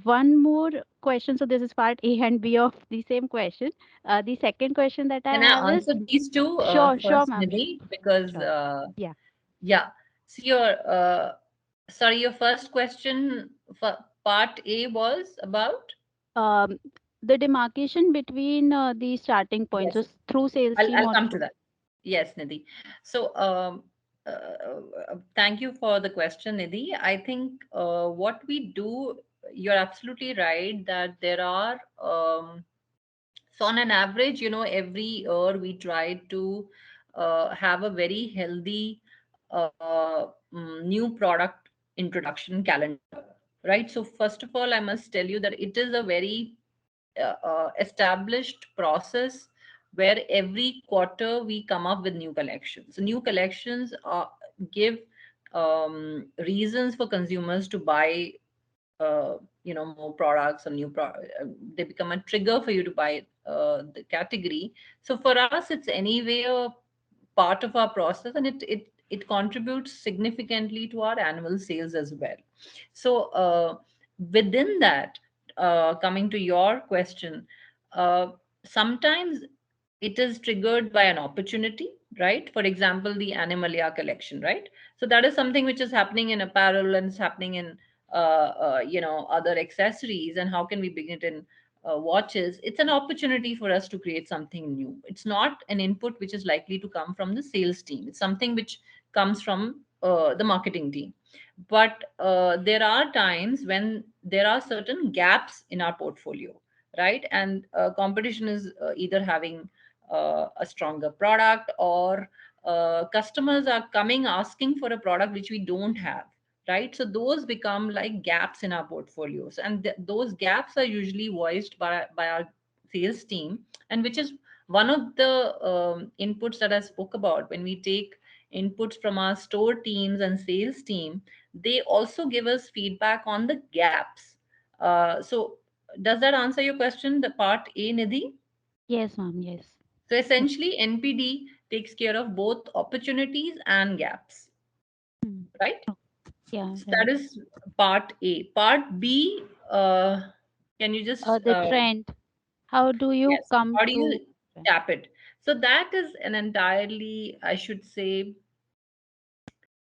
One more question. So this is part A and B of the same question. The second question that I Can have I is, answer these two sure, first, ma'am, Nidhi? Because sure. Yeah. yeah. So sorry, your first question for part A was about. um, the demarcation between the starting points Yes, is through sales team I'll or come to through. that. Yes, Nidhi. So thank you for the question, Nidhi. I think what we do, you're absolutely right that there are. So on an average, every year we try to have a very healthy new product introduction calendar, right? So first of all, I must tell you that it is a very established process where every quarter we come up with new collections. So new collections give reasons for consumers to buy more products or they become a trigger for you to buy the category. So for us it's anyway a part of our process, and it contributes significantly to our annual sales as well. So within that, coming to your question, sometimes it is triggered by an opportunity, right? For example, the Animalia collection, right? So that is something which is happening in apparel and it's happening in other accessories. And how can we bring it in watches? It's an opportunity for us to create something new. It's not an input which is likely to come from the sales team. It's something which comes from the marketing team. But there are times when there are certain gaps in our portfolio, right? And competition is either having a stronger product, or customers are coming asking for a product which we don't have, right? So those become like gaps in our portfolios, and those gaps are usually voiced by our sales team, and which is one of the inputs that I spoke about. When we take inputs from our store teams and sales team, they also give us feedback on the gaps. So does that answer your question, the part A, Nidhi? Yes, ma'am. Yes. So essentially NPD takes care of both opportunities and gaps, Hmm. right? Oh, yeah, So that right. is part A. Part B, can you just, The trend. How do you yes, come how do to you trend? tap it? So that is an entirely, I should say,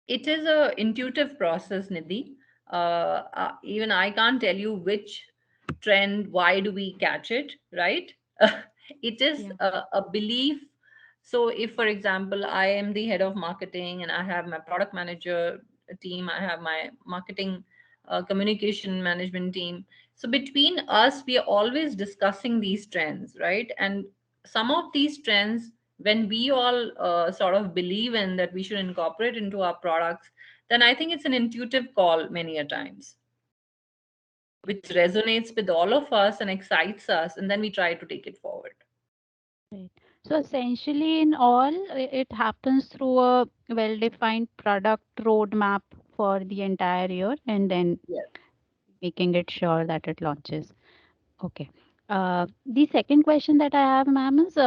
it is a intuitive process, Nidhi. Even I can't tell you which trend, why do we catch it, right? It is Yeah. a belief. So if, for example, I am the head of marketing and I have my product manager team, I have my marketing communication management team. So between us, we are always discussing these trends, right? And some of these trends, when we all sort of believe in that we should incorporate into our products, then I think it's an intuitive call many a times, which resonates with all of us and excites us, and then we try to take it forward. Right. So essentially, in all, it happens through a well-defined product roadmap for the entire year, and then Yes. making it sure that it launches. Okay. The second question that I have, ma'am, is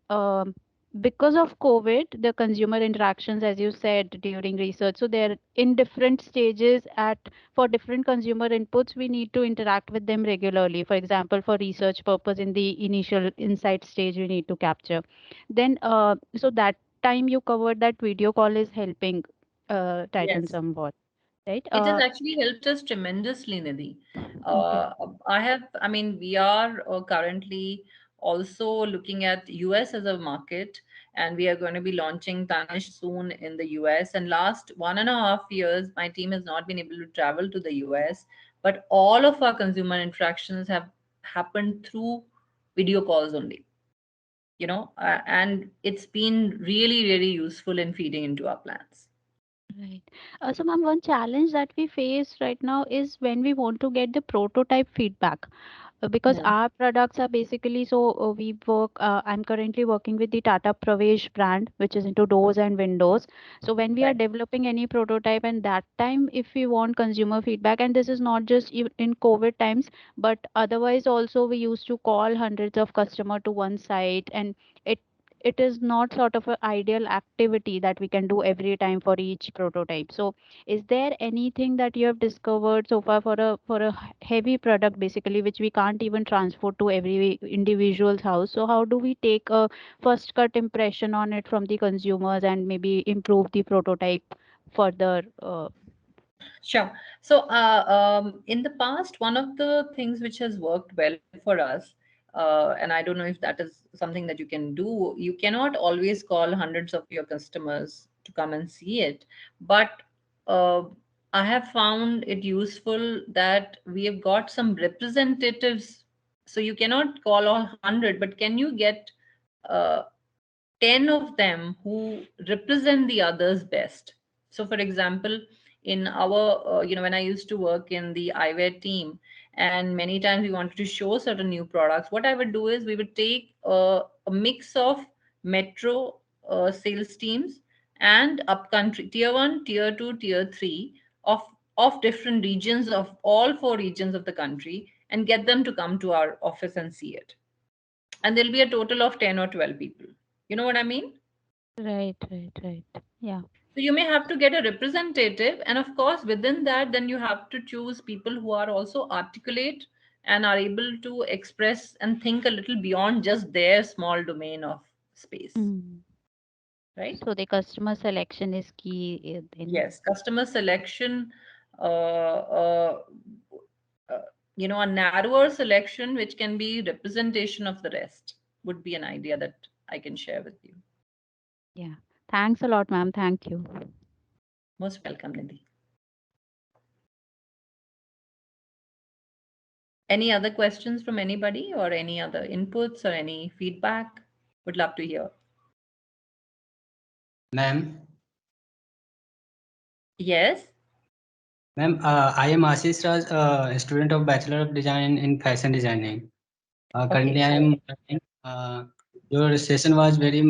um because of COVID, the consumer interactions, as you said during research, so they're in different stages at for different consumer inputs. We need to interact with them regularly. For example, for research purpose, in the initial insight stage, we need to capture. Then, so that time you covered that video call is helping tighten Yes. somewhat, right? It has actually helped us tremendously, Nidhi. Okay. I mean, we are currently also looking at US as a market, and we are going to be launching Tanishq soon in the US. And last 1.5 years, my team has not been able to travel to the US, but all of our consumer interactions have happened through video calls only. and it's been really, really useful in feeding into our plans. Right. So, ma'am, one challenge that we face right now is when we want to get the prototype feedback. Because Hmm. our products are basically we work. I'm currently working with the Tata Pravesh brand, which is into doors and windows. So when we are Right. developing any prototype, and that time, if we want consumer feedback, and this is not just in COVID times, but otherwise also we used to call hundreds of customer to one site, and it it is not sort of an ideal activity that we can do every time for each prototype. So is there anything that you have discovered so far for a heavy product basically which we can't even transport to every individual's house? So how do we take a first cut impression on it from the consumers and maybe improve the prototype further? Sure. So, in the past, one of the things which has worked well for us, and I don't know if that is something that you can do, you cannot always call hundreds of your customers to come and see it. But uh, I have found it useful that we have got some representatives. So, you cannot call all 100, but can you get uh, 10 of them who represent the others best? So for example, in our when I used to work in the eyewear team, and many times we wanted to show certain new products, what I would do is we would take a mix of metro sales teams and upcountry tier 1, tier 2, tier 3 of different regions, of all four regions of the country, and get them to come to our office and see it. And there'll be a total of 10 or 12 people. You know what I mean? Right, right, right. Yeah. So you may have to get a representative, and of course, within that, then you have to choose people who are also articulate and are able to express and think a little beyond just their small domain of space, Mm. right? So the customer selection is key in. Yes, customer selection, uh, uh, uh, a narrower selection which can be representation of the rest would be an idea that I can share with you. Yeah. Thanks a lot, ma'am. Thank you. Most welcome, Nidhi. Any other questions from anybody, or any other inputs or any feedback? Would love to hear. Ma'am, Yes. I am Ashish Raj, a student of Bachelor of Design in Fashion Designing. Okay. Currently, I am learning. Your session was very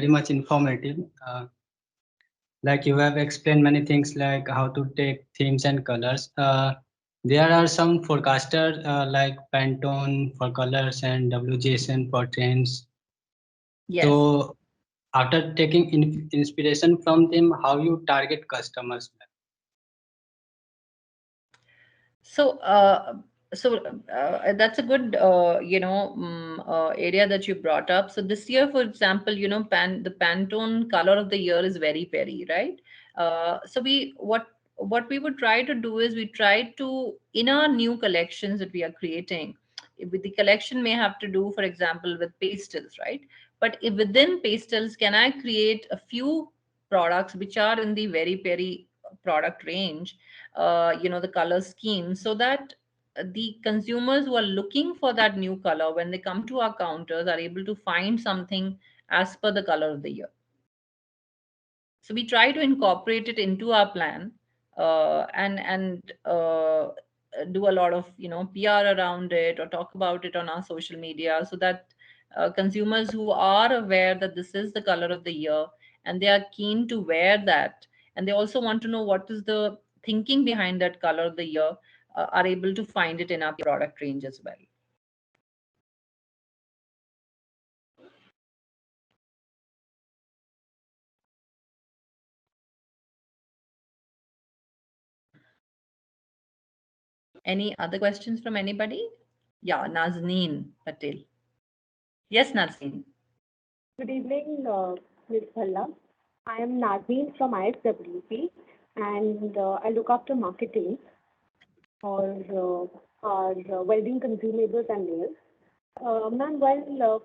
much informative. Like you have explained many things like how to take themes and colors. There are some forecasters like Pantone for colors and WGSN for trends. Yes. So, after taking inspiration from them, how you target customers? So, that's a good, area that you brought up. So this year, for example, the Pantone color of the year is very peri, right? So what we would try to do is we try to, in our new collections that we are creating, with the collection may have to do, for example, with pastels, right? But if within pastels, can I create a few products which are in the very peri product range, the color scheme, so that the consumers who are looking for that new color, when they come to our counters, are able to find something as per the color of the year. So we try to incorporate it into our plan, and do a lot of PR around it, or talk about it on our social media, so that consumers who are aware that this is the color of the year, and they are keen to wear that, and they also want to know what is the thinking behind that color of the year, are able to find it in our product range as well. Any other questions from anybody? Yeah, Nazneen Patel. Yes, Nazneen. Good evening, Ms. Bhalla. I am Nadine from ISWP, and I look after marketing for our welding consumables and nails. Ma'am,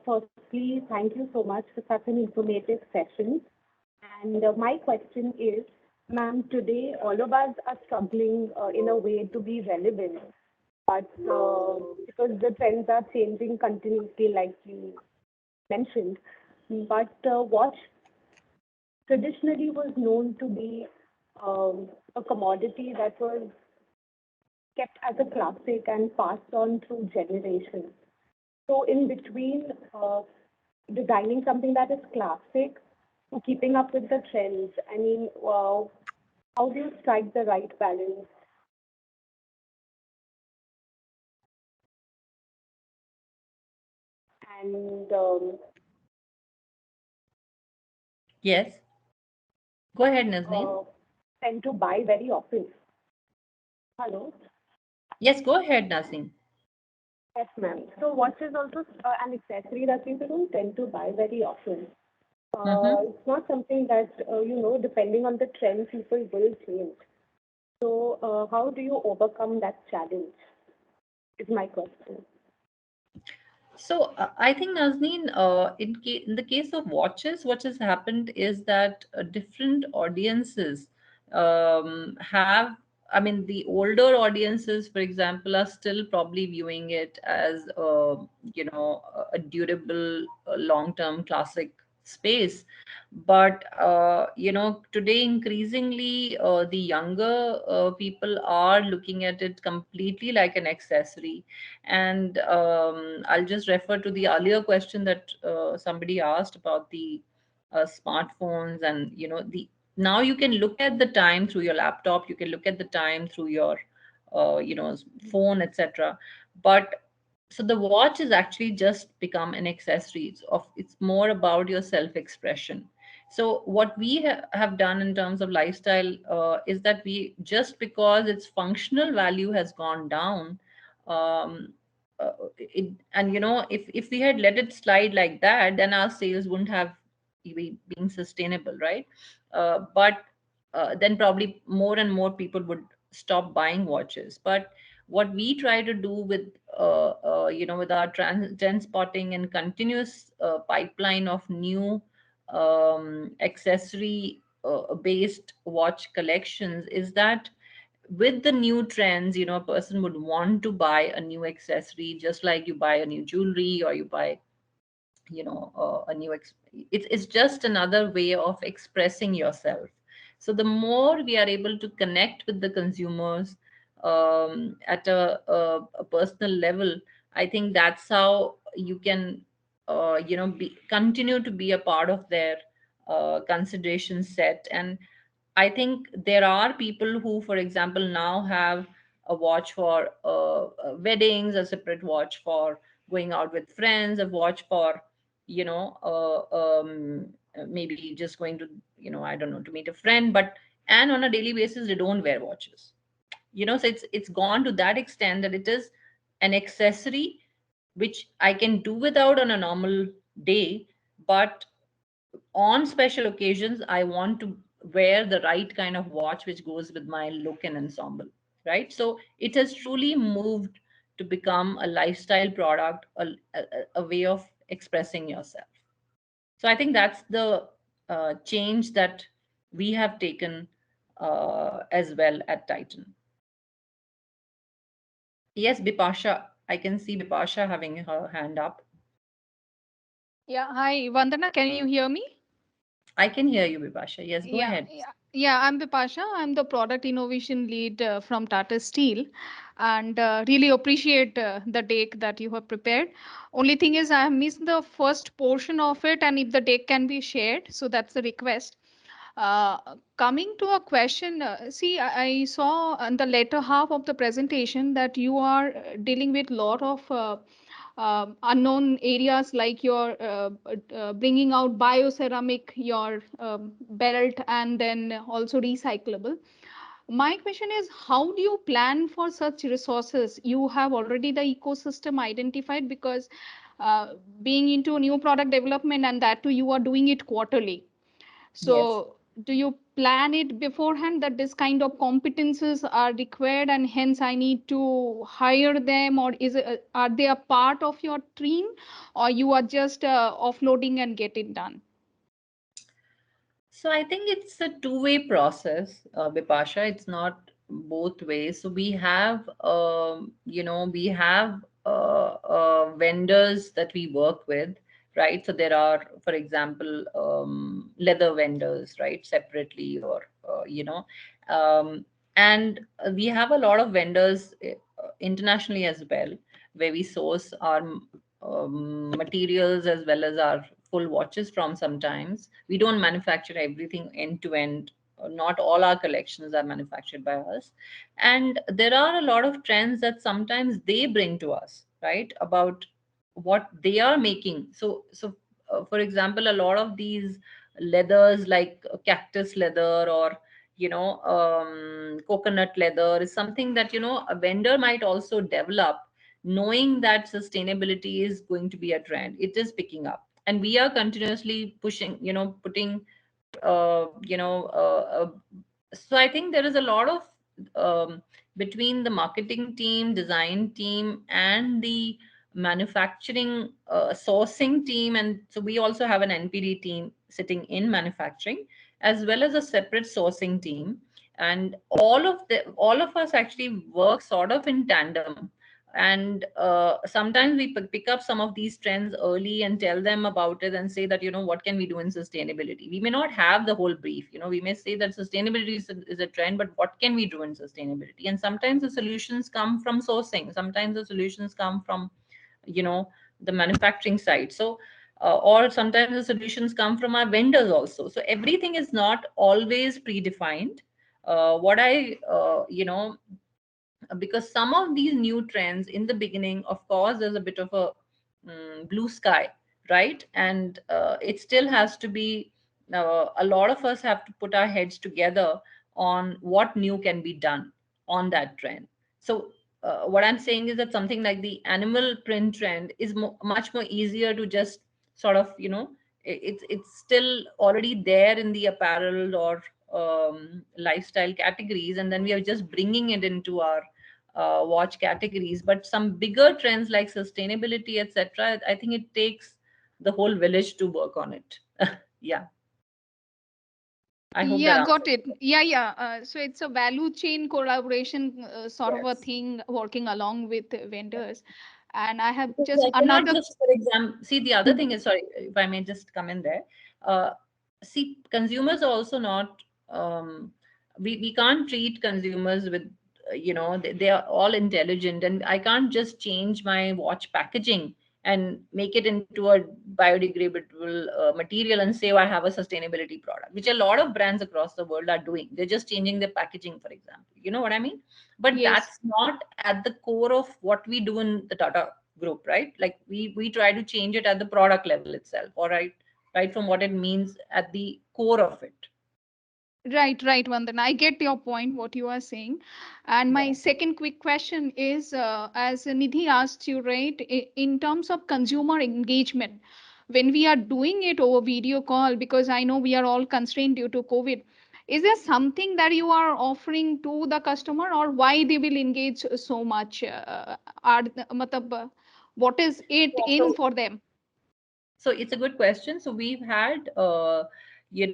firstly, thank you so much for such an informative session. And my question is, ma'am, today all of us are struggling in a way to be relevant, but because the trends are changing continuously, like you mentioned, but watch traditionally was known to be a commodity that was kept as a classic and passed on through generations. So, in between designing something that is classic to keeping up with the trends, I mean, how do you strike the right balance? And Yes, go ahead, Nazneen. uh, tend to buy very often. Hello? Yes, go ahead, Nazneen. Yes, ma'am. So watch is also an accessory that people don't tend to buy very often. Mm-hmm. It's not something that, depending on the trend, people will change. So how do you overcome that challenge is my question. So I think, Nazneen, in the case of watches, what has happened is that different audiences have. I mean, the older audiences, for example, are still probably viewing it as a durable, long-term classic space. But today increasingly the younger people are looking at it completely like an accessory. And I'll just refer to the earlier question that somebody asked about the smartphones. And the now you can look at the time through your laptop, you can look at the time through your phone, etc. But so the watch has actually just become an accessory. It's more about your self expression. So what we have done in terms of lifestyle is that we, just because its functional value has gone down, um, and if we had let it slide like that, then our sales wouldn't have been sustainable, right? But then probably more and more people would stop buying watches. But what we try to do with with our trend spotting and continuous pipeline of new accessory based watch collections is that with the new trends, a person would want to buy a new accessory, just like you buy a new jewelry or you buy a new it's just another way of expressing yourself. So the more we are able to connect with the consumers at a personal level, I think that's how you can continue to be a part of their consideration set. And I think there are people who, for example, now have a watch for weddings, a separate watch for going out with friends, a watch for, maybe just going to, I don't know, to meet a friend. But and on a daily basis, they don't wear watches. So it's gone to that extent that it is an accessory which I can do without on a normal day, but on special occasions I want to wear the right kind of watch which goes with my look and ensemble, right? So it has truly moved to become a lifestyle product, a way of expressing yourself. So I think that's the change that we have taken as well at Titan. Yes, Bipasha, I can see Bipasha having her hand up. Yeah, hi, Vandana, can you hear me? I can hear you, Bipasha. Yes, go Yeah, ahead. yeah, yeah. I'm Bipasha. I'm the product innovation lead from Tata Steel, and really appreciate the deck that you have prepared. Only thing is, I have missed the first portion of it, and if the deck can be shared, so that's the request. Coming to a question, see, I saw on the latter half of the presentation that you are dealing with lot of unknown areas like your bringing out bioceramic, your belt, and then also recyclable. My question is, how do you plan for such resources? You have already the ecosystem identified because uh, being into new product development and that too, you are doing it quarterly. Yes. So, do you plan it beforehand that this kind of competences are required and hence I need to hire them, or are they a part of your team, or you are just offloading and get it done? So I think it's a two-way process, Bipasha. It's not both ways. So we have vendors that we work with, right? So there are, for example, leather vendors, right, separately, or and we have a lot of vendors internationally as well, where we source our materials as well as our full watches from. Sometimes we don't manufacture everything end to end. Not all our collections are manufactured by us. And there are a lot of trends that sometimes they bring to us, right, about what they are making. So for example, a lot of these leathers, like cactus leather, or coconut leather, is something that a vendor might also develop, knowing that sustainability is going to be a trend. It is picking up, and we are continuously pushing, putting so I think there is a lot of between the marketing team, design team, and the manufacturing sourcing team. And so we also have an NPD team sitting in manufacturing, as well as a separate sourcing team. And all of us actually work sort of in tandem. And sometimes we pick up some of these trends early and tell them about it, and say that, what can we do in sustainability. We may not have the whole brief. We may say that sustainability is a trend, but what can we do in sustainability? And sometimes the solutions come from sourcing, sometimes the solutions come from you know the manufacturing side. So or sometimes the solutions come from our vendors also. So everything is not always predefined. What I Because some of these new trends in the beginning, of course, there's a bit of a blue sky, right? And it still has to be, a lot of us have to put our heads together on what new can be done on that trend. So what I'm saying is that something like the animal print trend is much more easier to just sort of, it's still already there in the apparel or lifestyle categories, and then we are just bringing it into our watch categories. But some bigger trends like sustainability, etc., I think it takes the whole village to work on it. Yeah, I hope that Yeah, got answers it. it. Yeah, yeah. So it's a value chain collaboration sort of a Yes. thing working along with vendors. And I have Because just I cannot another. just, for example, see, the other thing is, sorry, if I may just come in there. Uh, See, consumers are also not, we can't treat consumers with, they are all intelligent, and I can't just change my watch packaging and make it into a biodegradable material and say, oh, I have a sustainability product, which a lot of brands across the world are doing. They're just changing their packaging, for example. You know what I mean? But Yes. that's not at the core of what we do in the Tata group, right? Like we try to change it at the product level itself, all right, from what it means at the core of it. Right, right, Vandana. I get your point, what you are saying. And my Yeah. second quick question is, as Nidhi asked you, right, in terms of consumer engagement, when we are doing it over video call, because I know we are all constrained due to COVID, is there something that you are offering to the customer, or why they will engage so much? What is it Yeah, in for them? so it's a good question. So we've had, we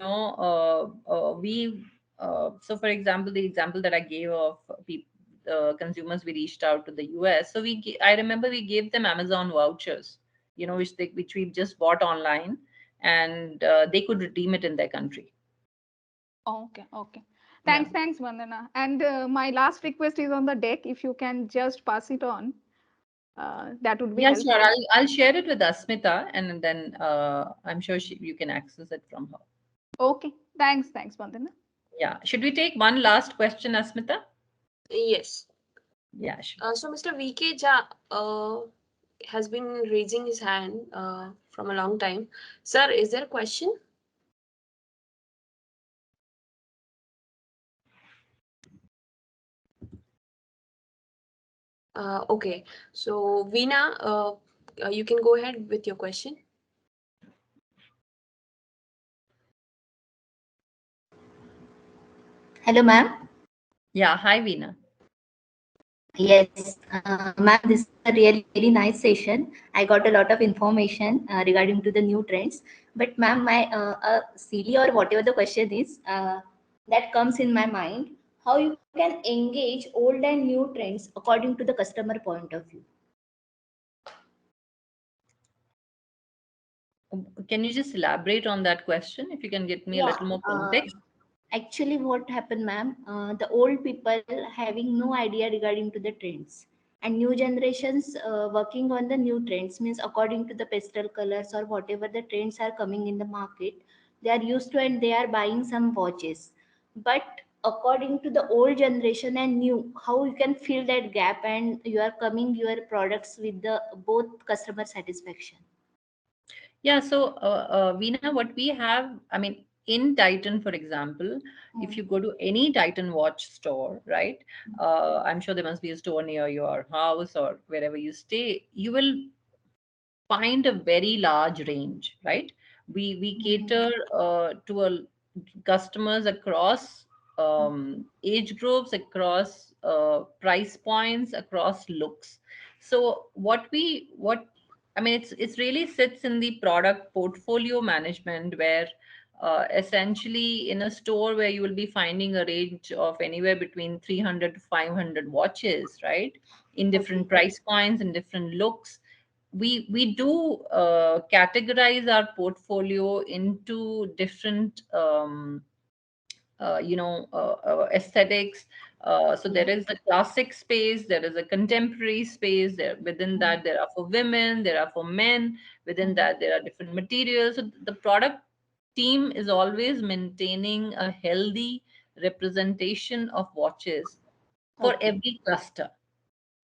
so for example, the example that I gave of people, consumers, we reached out to the US. So I remember we gave them Amazon vouchers, which we just bought online, and they could redeem it in their country. Okay, okay. Yeah. Thanks, Vandana. And my last request is on the deck. If you can just pass it on, that would be Yeah, sure. helpful. I'll share it with Asmita, and then I'm sure you can access it from her. Okay, thanks, Vandana. Yeah. Should we take one last question, Asmita? Yes. Yeah, sure. So Mr. VK Jha has been raising his hand from a long time. Sir, is there a question? Okay. So Veena, you can go ahead with your question. Hello, ma'am. Yeah. Hi, Veena. Yes, ma'am, this is a really very nice session. I got a lot of information regarding to the new trends. But ma'am, my silly or whatever the question is, that comes in my mind, how you can engage old and new trends according to the customer point of view. Can you just elaborate on that question? If you can get me a Yeah. little more context. Actually, what happened, ma'am? The old people having no idea regarding to the trends, and new generations working on the new trends means according to the pastel colors or whatever the trends are coming in the market, they are used to and they are buying some watches. But according to the old generation and new, how you can fill that gap and you are coming your products with the both customer satisfaction. Yeah, so Veena, what we have, I mean, in Titan, for example, if Mm. you go to any Titan watch store, right? I'm sure there must be a store near your house or wherever you stay. You will find a very large range, right? We Mhm. cater to a customers across age groups, across price points, across looks. So what I mean, it's really sits in the product portfolio management where essentially in a store where you will be finding a range of anywhere between 300 to 500 watches, right? In different Okay. price points and different looks. We do categorize our portfolio into different aesthetics. So there Yeah. is a classic space, there is a contemporary space. There within Mm. that there are for women, there are for men. Within Mm. that there are different materials. So the product team is always maintaining a healthy representation of watches for Okay. every cluster.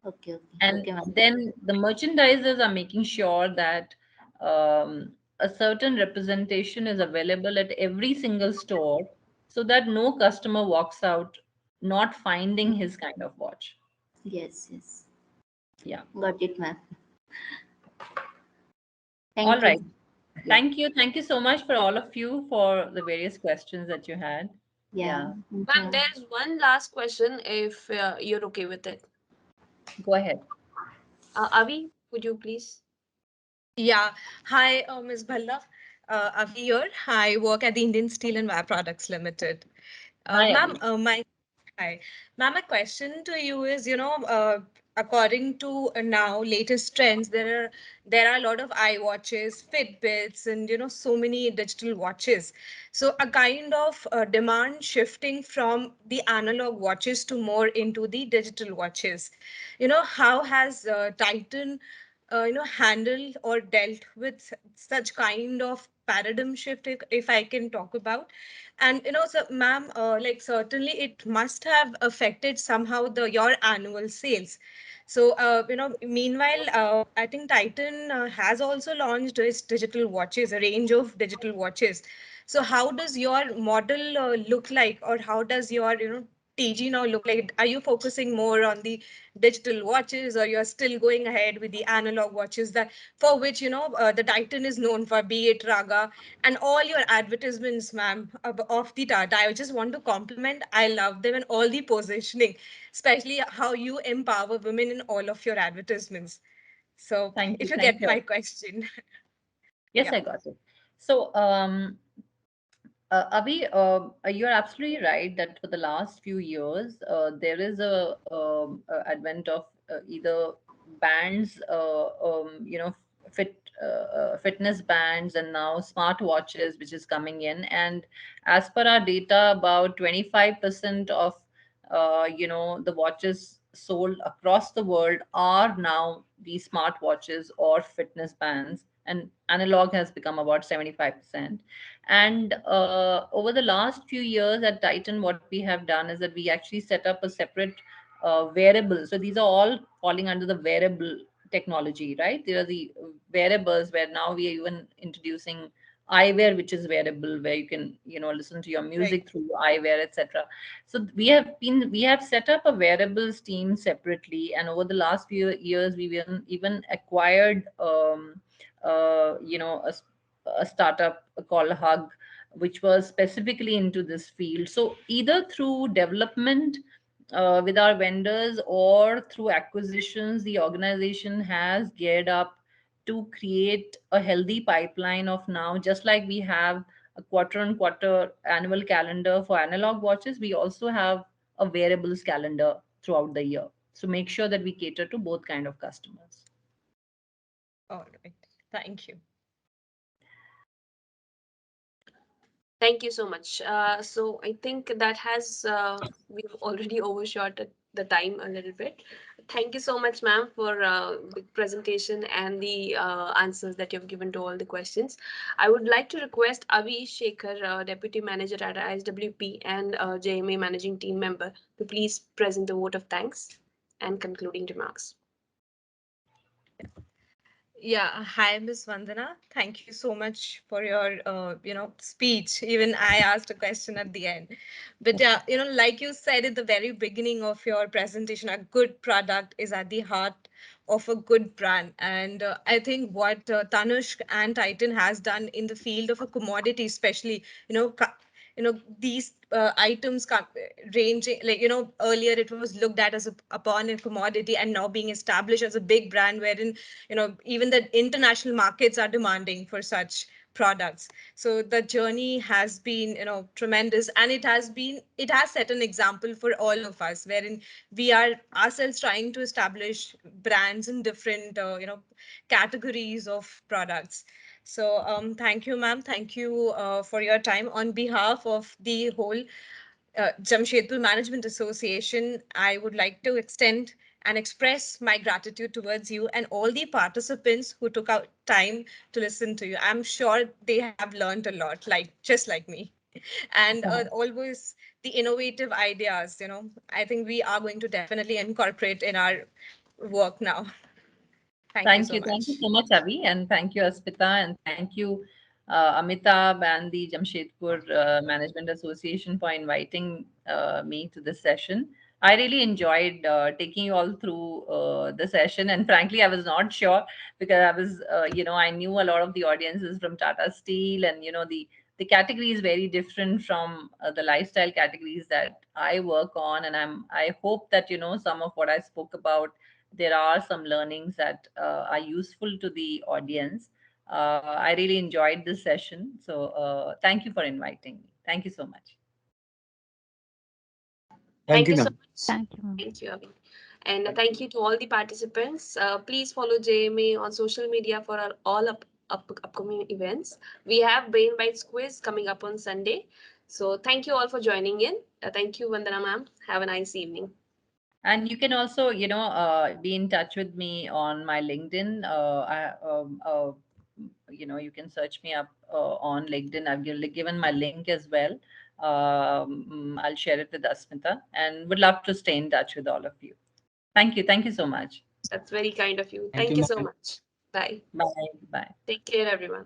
Okay. Okay. And Okay, ma'am. then the merchandisers are making sure that a certain representation is available at every single store so that no customer walks out not finding his kind of watch. Yes, yes. Yeah. Got it, ma'am. All Thank you. right. Yeah. Thank you so much for all of you for the various questions that you had. Yeah. Yeah, Thank you, Ma'am, ma'am. there's one last question if you're okay with it. go ahead. Avi, would you please? Yeah. Hi, Ms. Bhalla. Avi here. I work at the Indian Steel and Wire Products Limited. Hi, Ma'am, Avi. hi. Ma'am, my question to you is, according to now latest trends, there are a lot of iWatches, Fitbits, and so many digital watches. So a kind of demand shifting from the analog watches to more into the digital watches. How has Titan handled or dealt with such kind of paradigm shift, if I can talk about? And so ma'am, like certainly it must have affected somehow the your annual sales. So meanwhile, I think Titan has also launched its digital watches, a range of digital watches. So how does your model look like, or how does your TG now look like? Are you focusing more on the digital watches, or you're still going ahead with the analog watches, that for which the Titan is known for, be it Raga and all your advertisements, ma'am, of the Tata? I just want to compliment. I love them, and all the positioning, especially how you empower women in all of your advertisements. So, Thank you. if you Thank get you. my question, Yes, yeah. I got it. So Abhi, you're absolutely right that for the last few years, there is a advent of either bands, fitness bands, and now smart watches, which is coming in. And as per our data, about 25% of the watches sold across the world are now these smart watches or fitness bands, and analog has become about 75%. And over the last few years at Titan, what we have done is that we actually set up a separate wearable. So these are all falling under the wearable technology, right? There are the wearables where now we are even introducing eyewear, which is wearable, where you can, listen to your Right. music through eyewear, etc. So we have set up a wearables team separately, and over the last few years, we've even acquired, a startup called Hug, which was specifically into this field. So either through development with our vendors or through acquisitions, the organization has geared up to create a healthy pipeline of now, just like we have a quarter on quarter annual calendar for analog watches, we also have a wearables calendar throughout the year. So make sure that we cater to both kind of customers. All right. Thank you. Thank you so much. So I think that has we've already overshot the time a little bit. Thank you so much, ma'am, for the presentation and the answers that you've given to all the questions. I would like to request Avi Shekhar, Deputy Manager at ISWP and JMA Managing Team Member, to please present the vote of thanks and concluding remarks. Yeah, hi, Miss Vandana. Thank you so much for your, speech. Even I asked a question at the end. But yeah, like you said at the very beginning of your presentation, a good product is at the heart of a good brand. And I think what Tanushk and Titan has done in the field of a commodity, especially, these items ranging, like, earlier it was looked at as upon a commodity, and now being established as a big brand wherein even the international markets are demanding for such products. So the journey has been tremendous, and it has set an example for all of us, wherein we are ourselves trying to establish brands in different categories of products. So thank you, ma'am. Thank you for your time. On behalf of the whole Jamshedpur Management Association, I would like to extend and express my gratitude towards you and all the participants who took out time to listen to you. I'm sure they have learned a lot, like me. And always the innovative ideas, I think we are going to definitely incorporate in our work now. Thank you so Thank you much. so much, Avi, and thank you, Aspita, and thank you, Amitabh and the Jamshedpur Management Association for inviting me to this session. I really enjoyed taking you all through the session, and frankly, I was not sure because I knew a lot of the audiences from Tata Steel, and the category is very different from the lifestyle categories that I work on, and I hope that some of what I spoke about, there are some learnings that are useful to the audience. I really enjoyed this session. So thank you for inviting me. Thank you so much. Thank Thank you you, so ma'am. much. Thank you. Thank you, Avi. And thank you to all the participants. Please follow JMA on social media for our all upcoming events. We have Brain Bites quiz coming up on Sunday. So thank you all for joining in. Thank you, Vandana ma'am. Have a nice evening. And you can also, be in touch with me on my LinkedIn. You can search me up on LinkedIn. Given my link as well. I'll share it with Asmita and would love to stay in touch with all of you. Thank you. Thank you so much. That's very kind of you. Thank you, Thank you so ma'am. much. Bye. Bye. Bye. Take care, everyone.